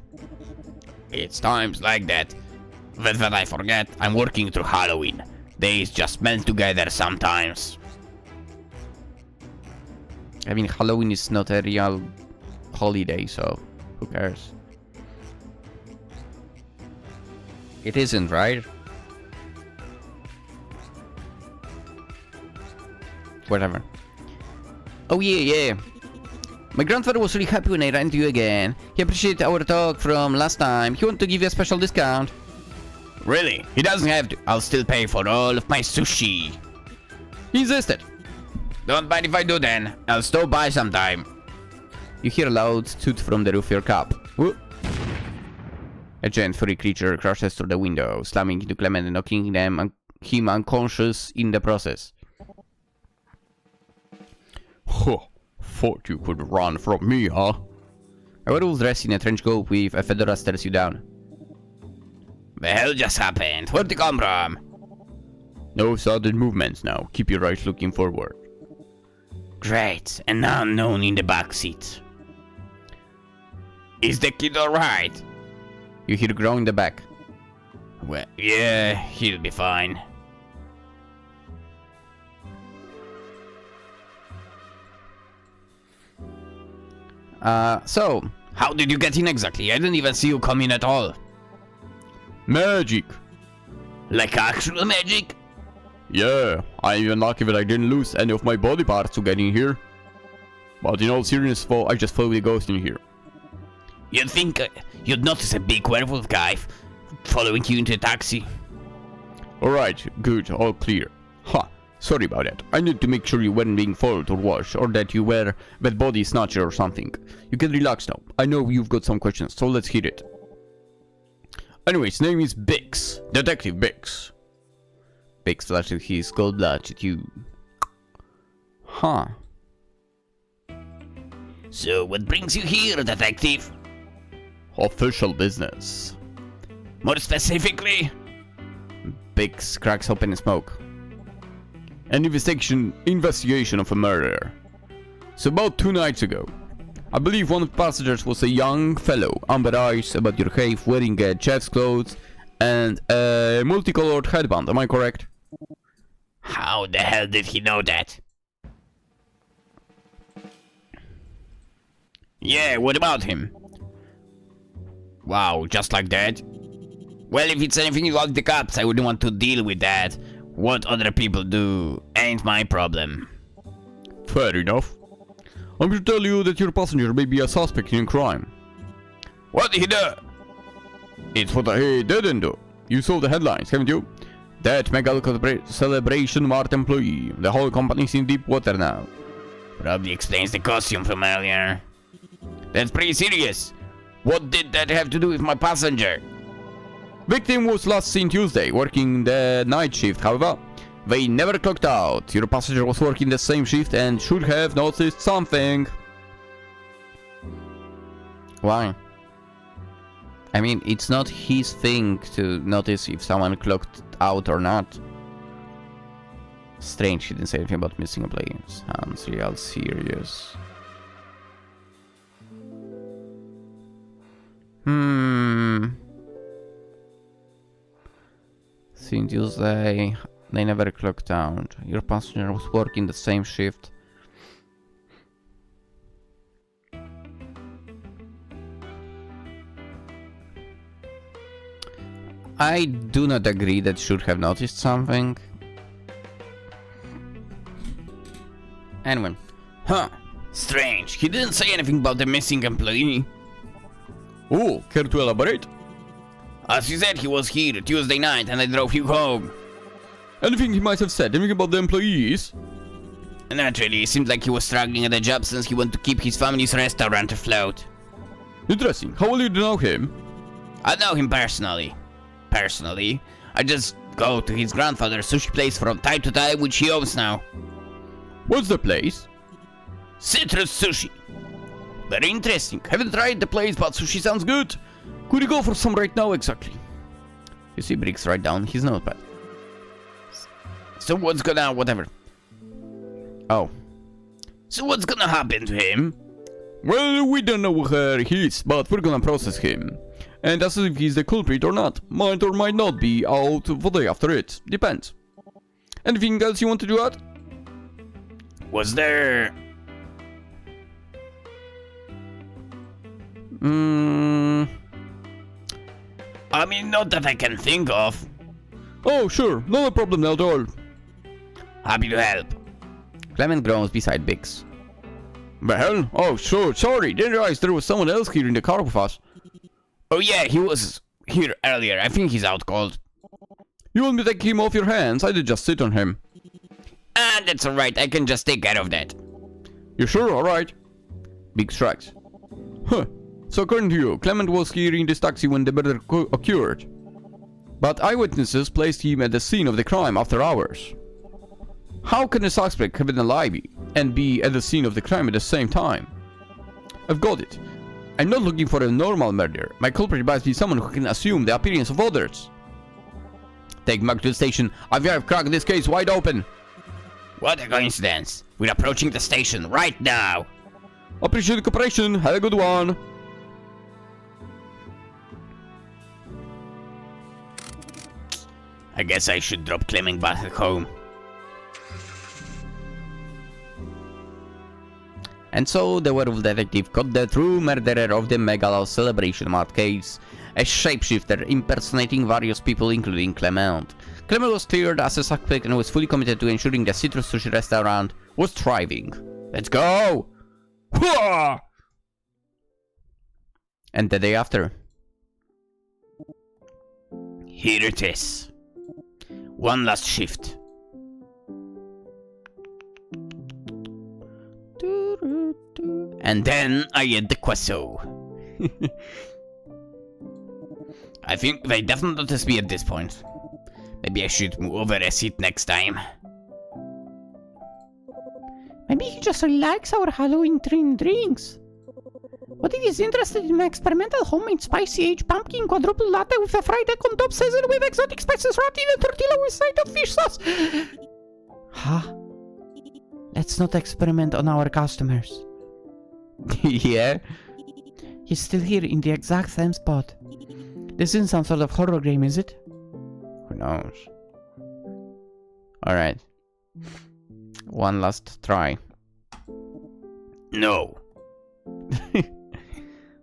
It's times like that. That I forget, I'm working through Halloween. Days just melt together sometimes. I mean, Halloween is not a real holiday, so who cares? It isn't, right? Whatever. Oh yeah. My grandfather was really happy when I ran into you again. He appreciated our talk from last time. He wanted to give you a special discount. Really? He doesn't have to. I'll still pay for all of my sushi. He insisted. Don't mind if I do then. I'll stop by sometime. You hear a loud toot from the roof of your cab. Whoop. A giant furry creature crashes through the window, slamming into Clement and knocking him unconscious in the process. Huh. Thought you could run from me, huh? A werewolf dressed in a trench coat with a fedora stares you down. The hell just happened? Where'd you come from? No sudden movements now. Keep your eyes looking forward. Great. An unknown in the back seat. Is the kid alright? You hear a groan in the back. Well, yeah, he'll be fine. So, how did you get in exactly? I didn't even see you come in at all. Magic. Like actual magic? Yeah, I'm even lucky that I didn't lose any of my body parts to get in here. But in all seriousness, I just followed the ghost in here. You'd think you'd notice a big werewolf guy following you into a taxi. Alright, good, all clear. Ha, sorry about that. I need to make sure you weren't being followed or watched, or that you were that body snatcher or something. You can relax now. I know you've got some questions, so let's hear it. Anyways, name is Bix. Detective Bix. Bix flashes his gold badge at you. Huh. So, what brings you here, detective? Official business. More specifically? Bix cracks open in smoke. An investigation of a murder. So about 2 nights ago, I believe one of the passengers was a young fellow, amber eyes, about your height, wearing chef's clothes and a multicolored headband, am I correct? How the hell did he know that? Yeah, what about him? Wow, just like that? Well, if it's anything like the cops, I wouldn't want to deal with that. What other people do ain't my problem. Fair enough. I'm here to tell you that your passenger may be a suspect in crime. What did he do? It's what he didn't do. You saw the headlines, haven't you? That mega celebration mart employee. The whole company's in deep water now. Probably explains the costume from earlier. That's pretty serious. What did that have to do with my passenger? Victim was last seen Tuesday, working the night shift, however. They never clocked out. Your passenger was working the same shift and should have noticed something. Why? I mean, it's not his thing to notice if someone clocked out or not. Strange he didn't say anything about missing employees. Sounds real serious. Since Tuesday, they never clocked out. Your passenger was working the same shift. I do not agree that should have noticed something. Anyway. Huh. Strange. He didn't say anything about the missing employee. Oh, care to elaborate? As you said, he was here Tuesday night and I drove you home. Anything he might have said? Anything about the employees? Naturally, it seemed like he was struggling at the job since he wanted to keep his family's restaurant afloat. Interesting. How well you know him? I know him personally. I just go to his grandfather's sushi place from time to time, which he owns now. What's the place? Citrus Sushi. Very interesting. Haven't tried the place, but sushi sounds good. Could you go for some right now exactly? You see Briggs write down his notepad. So what's gonna... whatever. Oh. So what's gonna happen to him? Well, we don't know where he is, but we're gonna process him. And as if he's the culprit or not. Might or might not be out the day after it. Depends. Anything else you want to do at? Was there... I mean, not that I can think of. Oh, sure. Not a problem at all. Happy to help. Clement groans beside Bix. The hell? Oh, sure. Sorry. Didn't realize there was someone else here in the car with us. Oh yeah, he was here earlier. I think he's out cold. You want me to take him off your hands? I did just sit on him. Ah, that's alright. I can just take care of that. You sure? Alright. Big shrugs. Huh. So according to you, Clement was here in this taxi when the murder occurred. But eyewitnesses placed him at the scene of the crime after hours. How can a suspect have an alibi and be at the scene of the crime at the same time? I've got it. I'm not looking for a normal murder. My culprit must be someone who can assume the appearance of others. Take Mark to the station. I've cracked this case wide open. What a coincidence. We're approaching the station right now. Appreciate the cooperation. Have a good one. I guess I should drop Clement back at home. And so the werewolf detective caught the true murderer of the Megalo Celebration Mart case a shapeshifter impersonating various people including Clement. Clement was cleared as a suspect and was fully committed to ensuring the Citrus Sushi restaurant was thriving. Let's go! Hooah! And the day after. Here it is. One last shift. And then I get the queso. I think they definitely noticed me at this point. Maybe I should move over a seat next time. Maybe he just really likes our Halloween themed drinks. What if he's interested in my experimental homemade spicy aged pumpkin quadruple latte with a fried egg on top, seasoned with exotic spices wrapped in a tortilla with side of fish sauce? Huh? Let's not experiment on our customers. Yeah? He's still here in the exact same spot. This isn't some sort of horror game, is it? Who knows? Alright. One last try. No.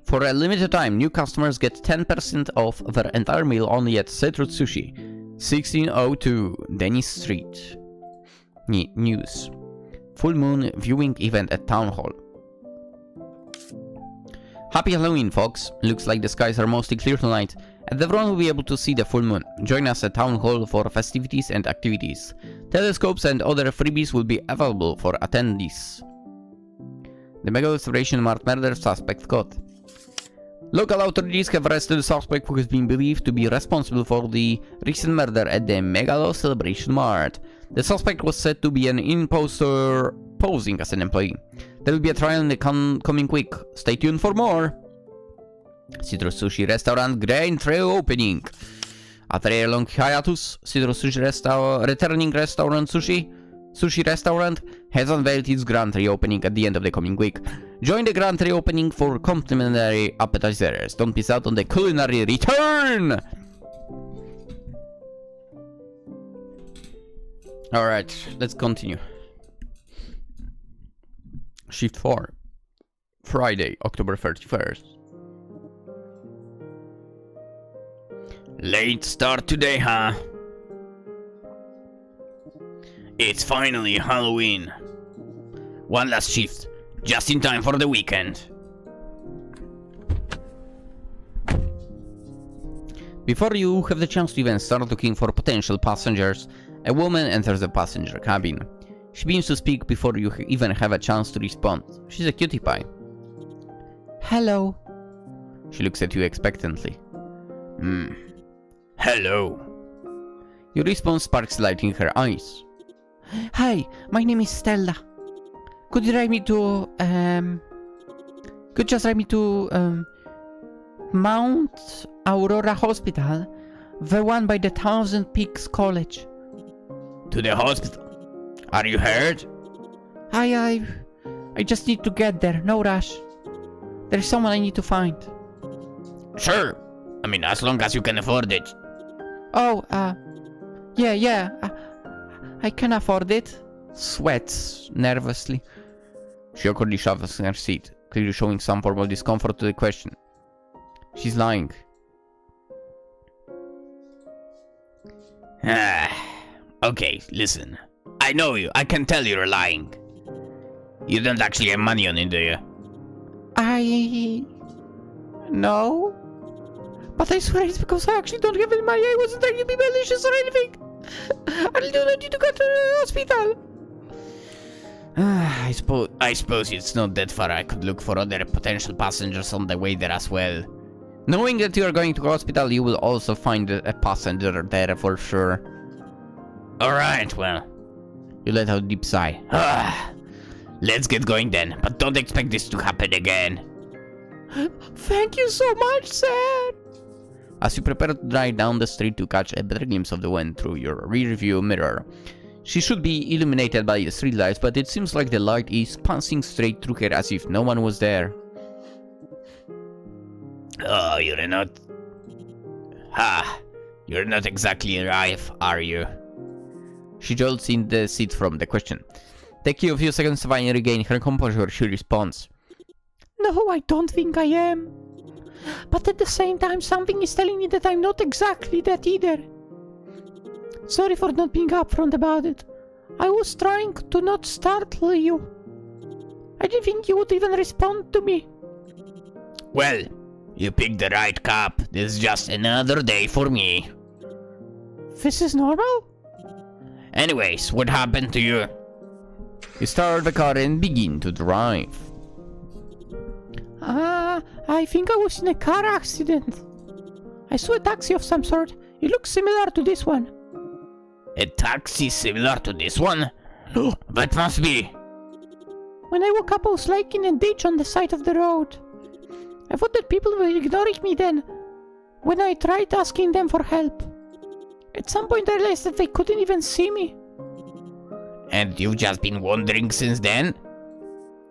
For a limited time, new customers get 10% off their entire meal only at Citrus Sushi, 1602 Dennis Street. News. Full moon viewing event at Town Hall. Happy Halloween, folks. Looks like the skies are mostly clear tonight, and everyone will be able to see the full moon. Join us at Town Hall for festivities and activities. Telescopes and other freebies will be available for attendees. The Mega Restoration marked murder suspect caught. Local authorities have arrested a suspect who has been believed to be responsible for the recent murder at the Megalo Celebration Mart. The suspect was said to be an imposter posing as an employee. There will be a trial in the coming week. Stay tuned for more. Citrus Sushi Restaurant Grand Trail opening. After a long hiatus, Citrus Sushi returning restaurant Sushi Restaurant has unveiled its Grand reopening at the end of the coming week. Join the Grand reopening for complimentary appetizers. Don't miss out on the culinary return! Alright, let's continue. Shift 4. Friday, October 31st. Late start today, huh? It's finally Halloween. One last shift, just in time for the weekend. Before you have the chance to even start looking for potential passengers, a woman enters the passenger cabin. She begins to speak before you even have a chance to respond. She's a cutie pie. Hello. She looks at you expectantly. Hello. Your response sparks light in her eyes. Hi, my name is Stella. Could you drive me to, Mount Aurora Hospital? The one by the Thousand Peaks College. To the hospital? Are you hurt? I just need to get there, no rush. There's someone I need to find. Sure. I mean, as long as you can afford it. Oh, yeah, I can afford it. Sweats nervously. She awkwardly shuffles in her seat, clearly showing some form of discomfort to the question. She's lying. Okay, listen. I know you. I can tell you're lying. You don't actually have money on it, do you? No. But I swear it's because I actually don't have any money. I wasn't trying to be malicious or anything. I do not need to go to the hospital. I suppose it's not that far. I could look for other potential passengers on the way there as well. Knowing that you are going to hospital, you will also find a passenger there for sure. Alright, well. You let out a deep sigh. Let's get going then, but don't expect this to happen again. Thank you so much, sir. As you prepare to drive down the street to catch a better glimpse of the wind through your rear view mirror. She should be illuminated by the streetlights, but it seems like the light is passing straight through her as if no one was there. Oh, you're not... You're not exactly alive, are you? She jolts in the seat from the question. Taking a few seconds to finally regain her composure, she responds. No, I don't think I am. But at the same time, something is telling me that I'm not exactly that either. Sorry for not being upfront about it. I was trying to not startle you. I didn't think you would even respond to me. Well, you picked the right cop. This is just another day for me. This is normal? Anyways, what happened to you? You start the car and begin to drive. I think I was in a car accident. I saw a taxi of some sort. It looks similar to this one. A taxi similar to this one? That must be. When I woke up, I was like in a ditch on the side of the road. I thought that people were ignoring me then, when I tried asking them for help. At some point I realized that they couldn't even see me. And you've just been wandering since then?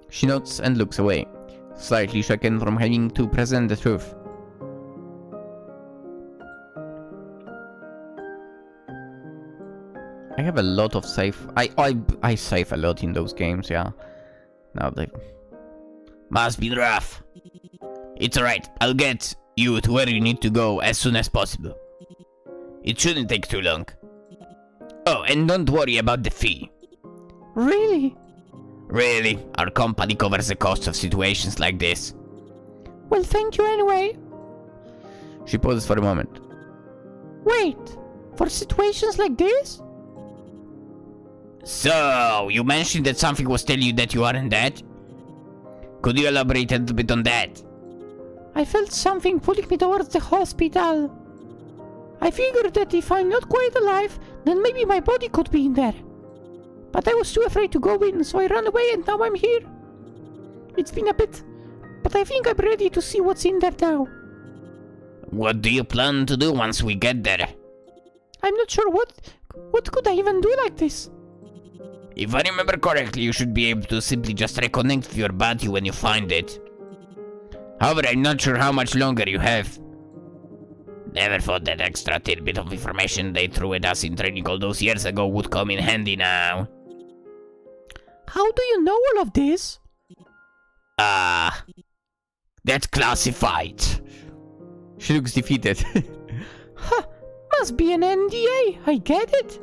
She nods and looks away, slightly shaken from having to present the truth. I have a lot of save. I save a lot in those games, yeah. Now they Must be rough. It's alright, I'll get you to where you need to go as soon as possible. It shouldn't take too long. Oh, and don't worry about the fee. Really? Really, our company covers the cost of situations like this. Well, thank you anyway. She pauses for a moment. Wait, for situations like this? So, you mentioned that something was telling you that you aren't dead? Could you elaborate a little bit on that? I felt something pulling me towards the hospital. I figured that if I'm not quite alive, then maybe my body could be in there. But I was too afraid to go in, so I ran away and now I'm here. It's been a bit, but I think I'm ready to see what's in there now. What do you plan to do once we get there? I'm not sure what could I even do like this? If I remember correctly, you should be able to simply just reconnect with your body when you find it. However, I'm not sure how much longer you have. Never thought that extra tidbit of information they threw at us in training all those years ago would come in handy now. How do you know all of this? That's classified. She looks defeated. Must be an NDA, I get it.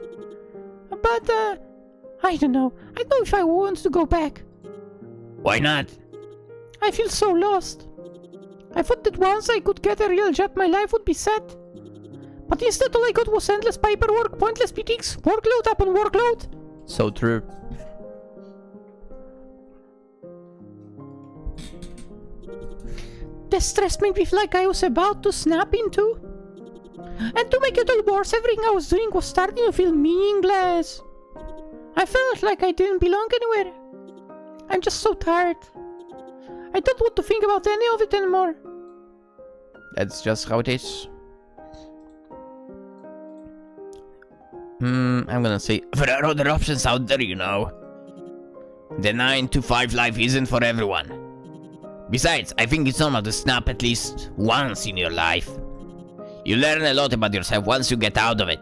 But, I don't know. I don't know if I want to go back. Why not? I feel so lost. I thought that once I could get a real job, my life would be set. But instead all I got was endless paperwork, pointless meetings, workload upon workload. So true. The stress made me feel like I was about to snap in two. And to make it all worse, everything I was doing was starting to feel meaningless. I felt like I didn't belong anywhere. I'm just so tired. I don't want to think about any of it anymore. That's just how it is. I'm gonna say There are other options out there, you know. The 9 to 5 life isn't for everyone. Besides, I think it's normal to snap at least once in your life. You learn a lot about yourself once you get out of it.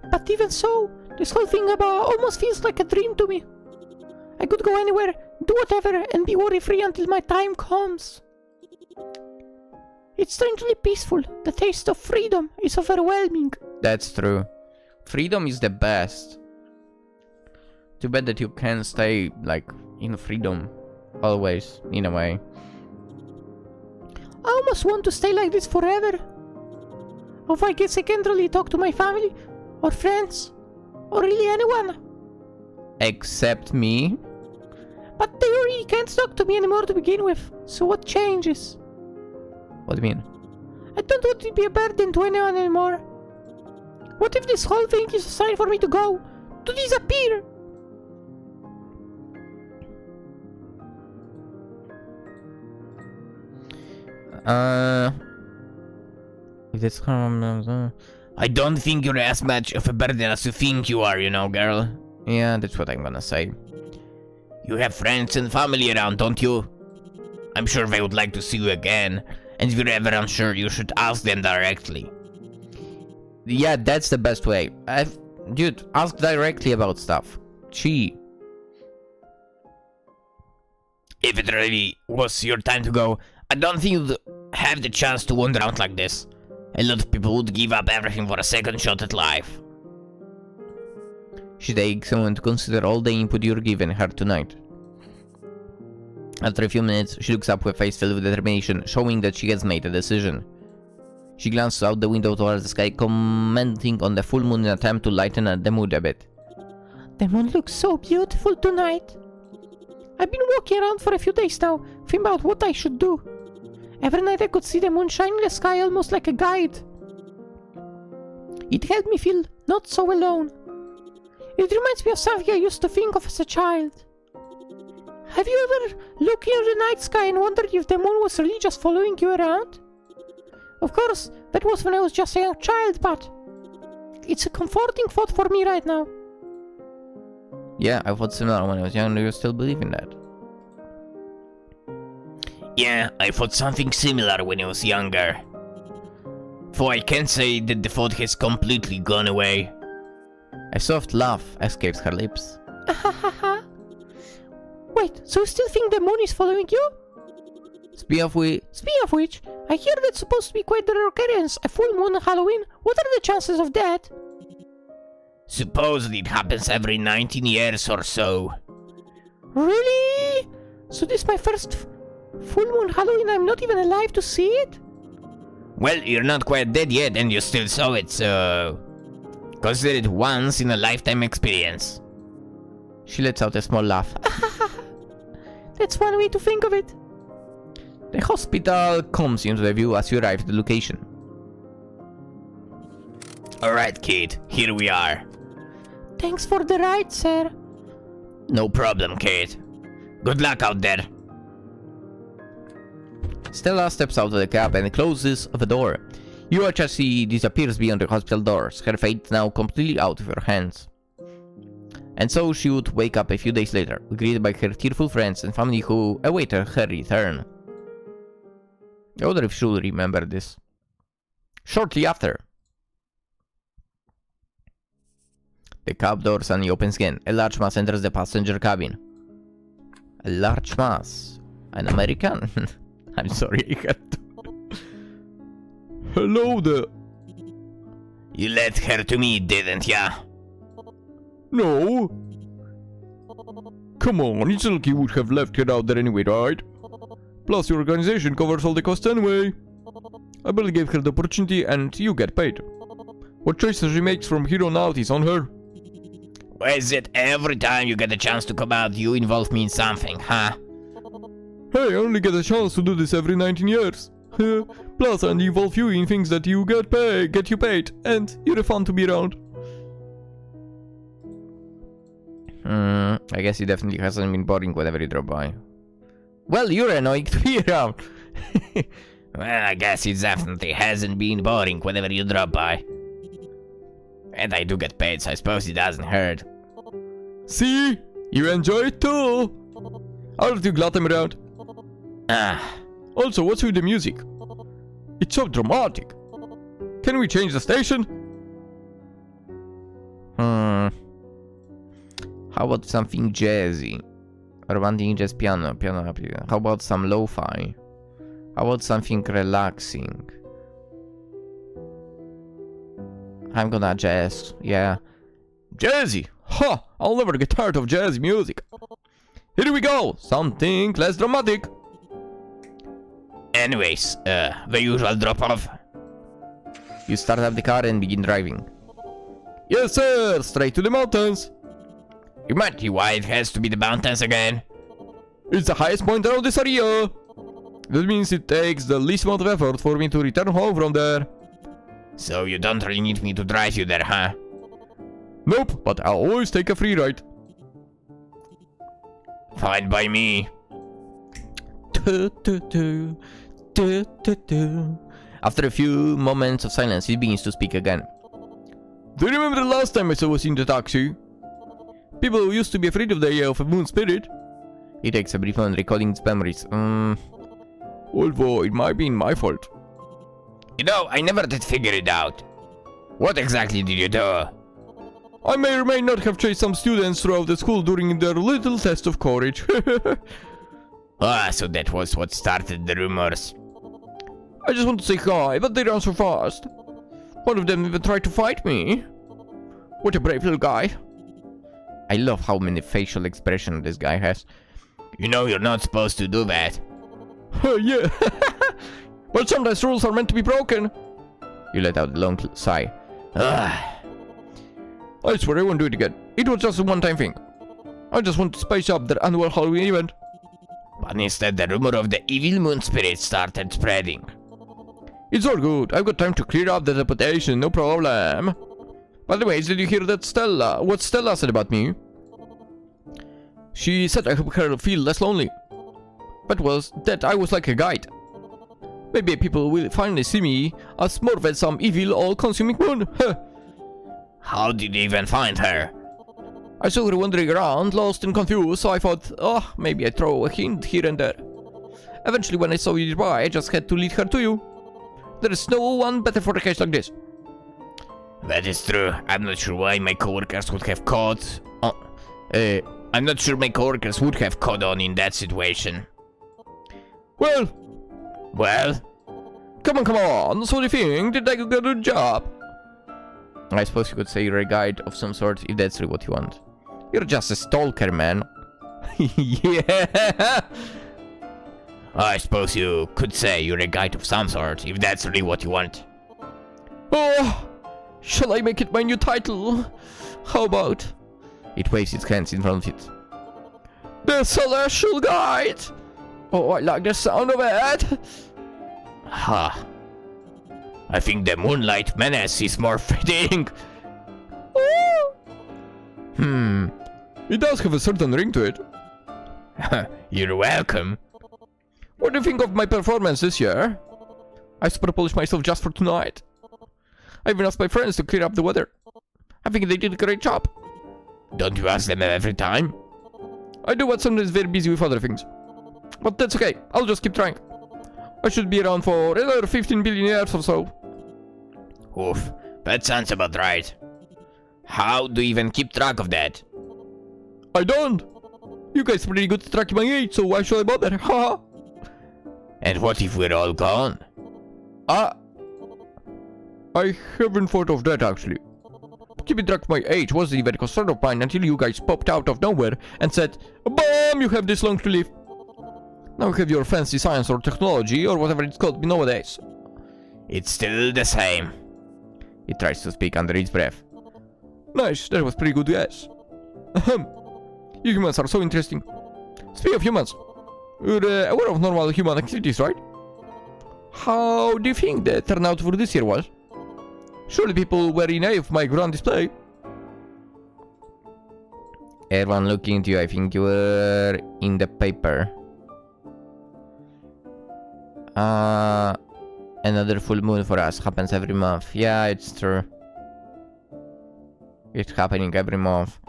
But even so, this whole thing about almost feels like a dream to me. I could go anywhere, do whatever, and be worry-free until my time comes. It's strangely peaceful. The taste of freedom is overwhelming. that's true. Freedom is the best. Too bad that you can't stay, like, in freedom. Always, in a way. I almost want to stay like this forever. Or I guess I can't really talk to my family, or friends, or really anyone. Except me. But they really can't talk to me anymore to begin with, so what changes? What do you mean? I don't want to be a burden to anyone anymore. What if this whole thing is a sign for me to go? To disappear? If it's I don't think you're as much of a burden as you think you are, you know, girl. yeah, that's what I'm gonna say. You have friends and family around, don't you? I'm sure they would like to see you again. And if you're ever unsure, you should ask them directly. Yeah, that's the best way. Dude, ask directly about stuff. Gee. If it really was your time to go, I don't think have the chance to wander out like this, a lot of people would give up everything for a second shot at life. She takes a moment to consider all the input you're giving her tonight. After a few minutes, she looks up with a face filled with determination, showing that she has made a decision. She glances out the window towards the sky, commenting on the full moon in an attempt to lighten the mood a bit. The moon looks so beautiful tonight. I've been walking around for a few days now, thinking about what I should do. Every night I could see the moon shining in the sky almost like a guide. It helped me feel not so alone. It reminds me of something I used to think of as a child. Have you ever looked into the night sky and wondered if the moon was really just following you around? Of course, that was when I was just a young child, but it's a comforting thought for me right now. Yeah, I thought similar when I was young. Do you still believe in that? Yeah, I thought something similar when I was younger. Though I can't say that the thought has completely gone away. A soft laugh escapes her lips. Wait, so you still think the moon is following you? Speaking of which, I hear that's supposed to be quite the rare occurrence, a full moon on Halloween. What are the chances of that? Supposedly it happens every 19 years or so. Really? So this is my first full moon Halloween, I'm not even alive to see it? Well, you're not quite dead yet and you still saw it, so... consider it once in a lifetime experience. She lets out a small laugh. That's one way to think of it. The hospital comes into the view as you arrive at the location. Alright, kid, here we are. Thanks for the ride, sir. No problem, kid. Good luck out there. Stella steps out of the cab and closes the door. You watch as she disappears beyond the hospital doors, her fate now completely out of your hands. And so she would wake up a few days later, greeted by her tearful friends and family who awaited her return. I wonder if she'll remember this. Shortly after, the cab door suddenly opens again. A large mass enters the passenger cabin. A large mass? An American? I'm sorry, I had to. Hello there. You led her to me, didn't ya? No. Come on, it's like you would have left her out there anyway, right? Plus, your organization covers all the costs anyway. I barely gave her the opportunity and you get paid. What choices she makes from here on out is on her. Why is it every time you get a chance to come out, you involve me in something, huh? Hey, I only get a chance to do this every 19 years. Plus, I involve you in things that you get you paid, and you're fun to be around. I guess it definitely hasn't been boring whenever you drop by. Well, you're annoying to be around. Well, I guess it definitely hasn't been boring whenever you drop by. And I do get paid, so I suppose it doesn't hurt. See? You enjoy it too! Aren't you glad I'm around? Also, what's with the music? It's so dramatic. Can we change the station? How about something jazzy? Romantic jazz piano. How about some lo-fi? How about something relaxing? I'm gonna jazz, yeah. Jazzy! Ha! I'll never get tired of jazz music. Here we go! Something less dramatic. Anyways, the usual drop-off. You start up the car and begin driving. Yes, sir! Straight to the mountains. Remind you why it has to be the mountains again? It's the highest point around this area. That means it takes the least amount of effort for me to return home from there. So you don't really need me to drive you there, huh? Nope, but I'll always take a free ride. Fine by me. After a few moments of silence, he begins to speak again. Do you remember the last time I saw us in the taxi? People who used to be afraid of the idea of a moon spirit. He takes a brief moment recalling his memories. Although it might be my fault. You know, I never did figure it out. What exactly did you do? I may or may not have chased some students throughout the school during their little test of courage. So that was what started the rumors. I just want to say hi, but they run so fast. One of them even tried to fight me. What a brave little guy. I love how many facial expressions this guy has. You know you're not supposed to do that. Yeah. But sometimes rules are meant to be broken. You let out a long sigh. Ugh. I swear I won't do it again. It was just a one-time thing. I just want to spice up their annual Halloween event. But instead the rumor of the evil moon spirit started spreading. It's all good. I've got time to clear up the reputation, no problem. By the way, did you hear that what Stella said about me? She said I helped her feel less lonely. That I was like a guide. Maybe people will finally see me as more than some evil all-consuming moon. How did you even find her? I saw her wandering around, lost and confused, so I thought, oh, maybe I'd throw a hint here and there. Eventually, when I saw you nearby, I just had to lead her to you. There is no one better for a case like this. That is true. I'm not sure why my coworkers would have caught... I'm not sure my coworkers would have caught on in that situation. Well, come on, so do you think? Did I do a good job? I suppose you could say you're a guide of some sort, if that's really what you want. You're just a stalker, man. Yeah! I suppose you could say you're a guide of some sort, if that's really what you want. Oh! Shall I make it my new title? How about... It waves its hands in front of it. The Celestial Guide! Oh, I like the sound of it! Huh. I think the Moonlight Menace is more fitting. It does have a certain ring to it. You're welcome. What do you think of my performance this year? I super polished myself just for tonight. I even asked my friends to clear up the weather. I think they did a great job. Don't you ask them every time? I do, but sometimes very busy with other things. But that's okay, I'll just keep trying. I should be around for another 15 billion years or so. Oof, that sounds about right. How do you even keep track of that? I don't. You guys are pretty good at tracking my age, so why should I bother? Haha. And what if we're all gone? I haven't thought of that actually. Keeping track of my age wasn't even a concern of mine until you guys popped out of nowhere and said, BAM! You have this long to live. Now you have your fancy science or technology or whatever it's called nowadays. It's still the same. He tries to speak under his breath. Nice, that was pretty good, yes. Ahem. You humans are so interesting. Speaking of humans, you're aware of normal human activities, right? How do you think the turnout for this year was? Surely people were in awe of my grand display. Everyone looking at you, I think you were in the paper. Another full moon for us happens every month. Yeah, it's true. It's happening every month.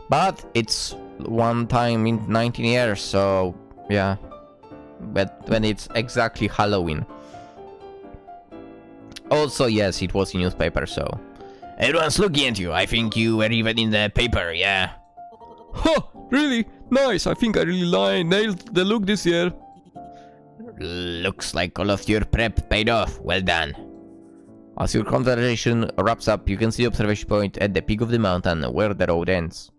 But it's one time in 19 years, so yeah. But when it's exactly Halloween. Also, yes, it was a newspaper, so... Everyone's looking at you. I think you were even in the paper, yeah. Huh! Really? Nice! I think I really nailed the look this year. Looks like all of your prep paid off. Well done. As your conversation wraps up, you can see the observation point at the peak of the mountain where the road ends.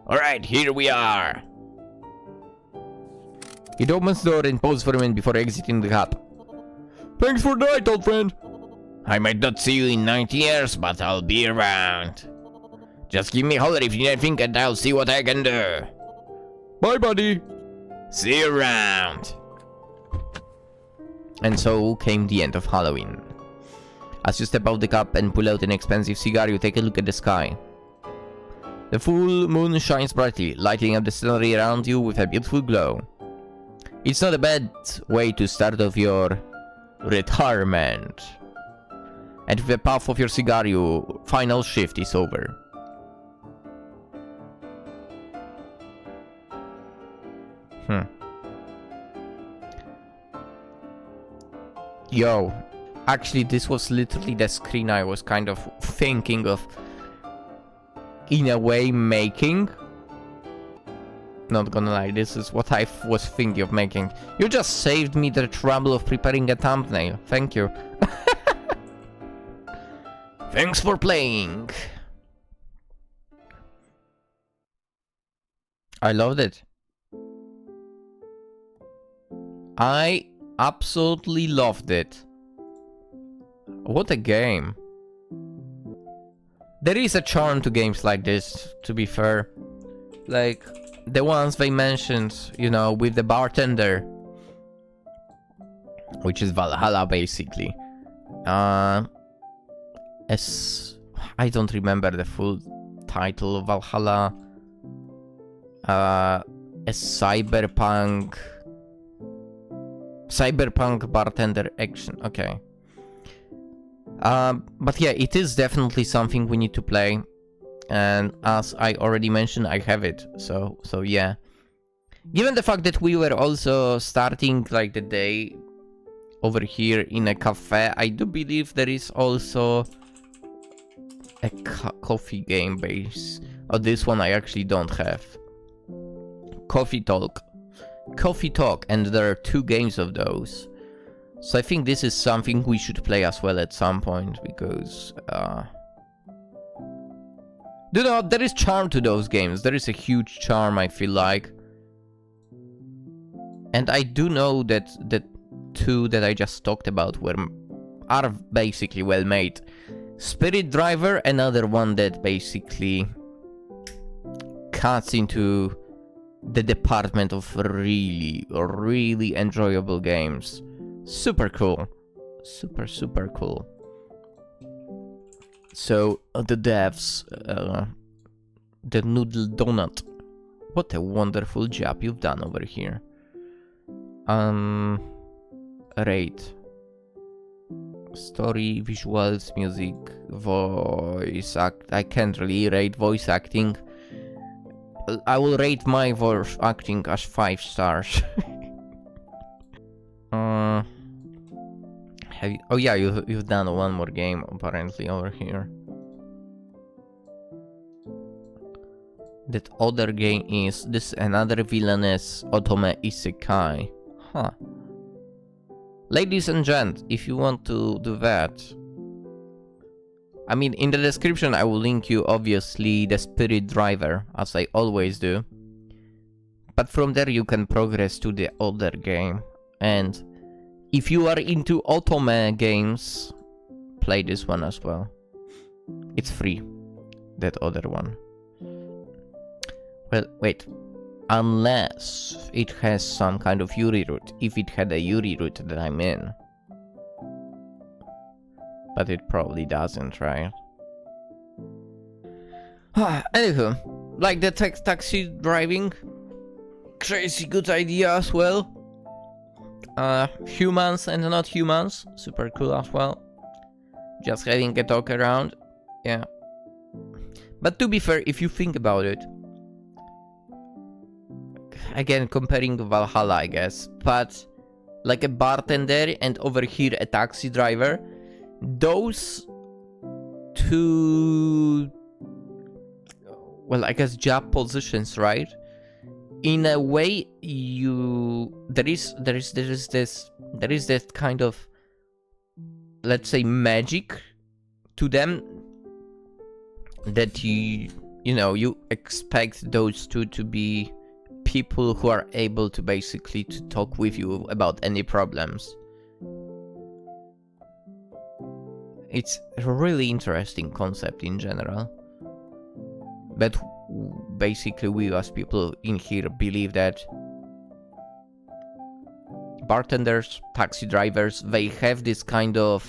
Alright, here we are. It opens the door and pauses for a minute before exiting the hub. Thanks for the night, old friend. I might not see you in 90 years, but I'll be around. Just give me a holler if you need anything and I'll see what I can do. Bye, buddy. See you around. And so came the end of Halloween. As you step out the cup and pull out an expensive cigar, you take a look at the sky. The full moon shines brightly, lighting up the scenery around you with a beautiful glow. It's not a bad way to start off your retirement. And with the puff of your cigar, your final shift is over. Yo, actually this was literally the screen I was kind of thinking of, in a way, making. Not gonna lie, this is what I was thinking of making. You just saved me the trouble of preparing a thumbnail. Thank you. Thanks for playing. I loved it. I absolutely loved it. What a game. There is a charm to games like this, to be fair. Like, the ones they mentioned, you know, with the bartender. Which is Valhalla, basically. As I don't remember the full title of Valhalla. A cyberpunk bartender action. Okay. But yeah, it is definitely something we need to play. And as I already mentioned, I have it. So yeah. Given the fact that we were also starting like the day over here in a cafe, I do believe there is also a coffee game base. Oh, this one I actually don't have. Coffee Talk, and there are 2 games of those. So I think this is something we should play as well at some point, because you know, there is charm to those games. There is a huge charm, I feel like. And I do know that the 2 that I just talked about are basically well made. Spirit Driver, another one that basically cuts into the department of really enjoyable games. Super cool. Super cool. So, the devs, the Noodle Donut. What a wonderful job you've done over here. Rate. Story, visuals, music, voice act. I can't really rate voice acting. I will rate my voice acting as 5 stars. Oh yeah, you've done one more game apparently over here. That other game is this another villainous otome isekai. Huh. Ladies and gents, if you want to do that, I mean, in the description I will link you obviously the Spirit Driver, as I always do. But from there you can progress to the other game. And if you are into otome games, play this one as well. It's free, that other one. Well, wait. Unless it has some kind of Yuri route. If it had a Yuri route, then I'm in. But it probably doesn't, right? Anywho, like the taxi driving, crazy good idea as well. Humans and not humans, super cool as well. Just having a talk around, yeah. But to be fair, if you think about it, again comparing Valhalla, I guess, but like a bartender and over here a taxi driver, those 2, well, I guess job positions, right? In a way, there is that kind of, let's say, magic to them that you expect those 2 to be people who are able to basically to talk with you about any problems. It's a really interesting concept in general. But basically we as people in here believe that bartenders, taxi drivers, they have this kind of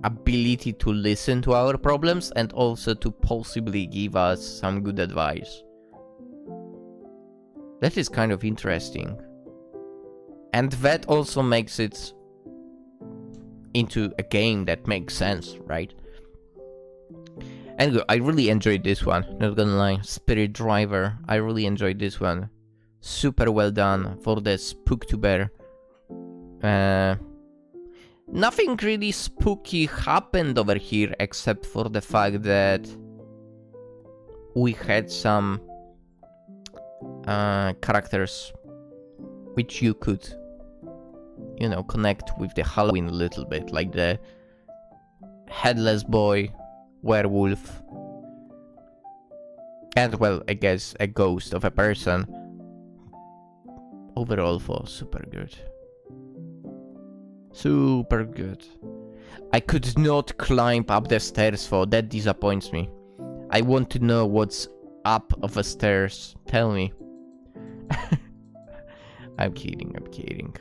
ability to listen to our problems and also to possibly give us some good advice. That is kind of interesting. And that also makes it into a game that makes sense, right? And I really enjoyed this one, not gonna lie. Spirit Driver, I really enjoyed this one. Super well done for the Spooktober. Nothing really spooky happened over here except for the fact that we had some characters which you could, you know, connect with the Halloween a little bit, like the headless boy, werewolf, and well, I guess a ghost of a person. Overall, for super good. Super good. I could not climb up the stairs, for that disappoints me. I want to know what's up of the stairs. Tell me. I'm kidding, I'm kidding.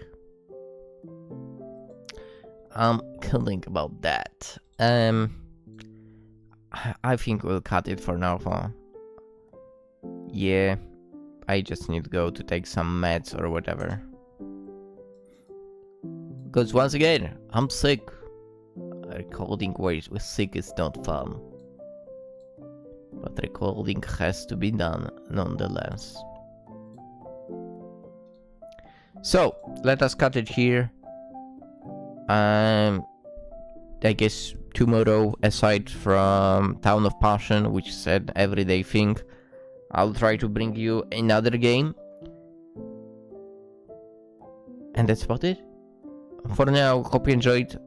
I'm kidding about that. I think we'll cut it for now. Yeah, I just need to go to take some meds or whatever. Because once again, I'm sick. Recording with sick is not fun. But recording has to be done nonetheless. So, let us cut it here. I guess tomorrow, aside from Town of Passion, which is an everyday thing, I'll try to bring you another game. And that's about it. For now, hope you enjoyed.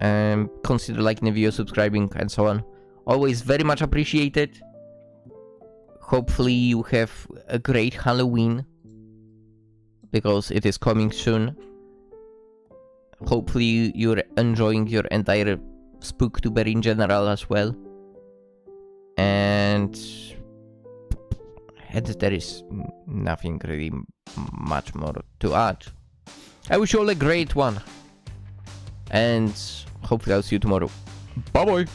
Consider liking the video, subscribing, and so on. Always very much appreciated. Hopefully you have a great Halloween, because it is coming soon. Hopefully you're enjoying your entire Spooktober in general as well. And there is nothing really much more to add. I wish you all a great one. And hopefully I'll see you tomorrow. Bye bye.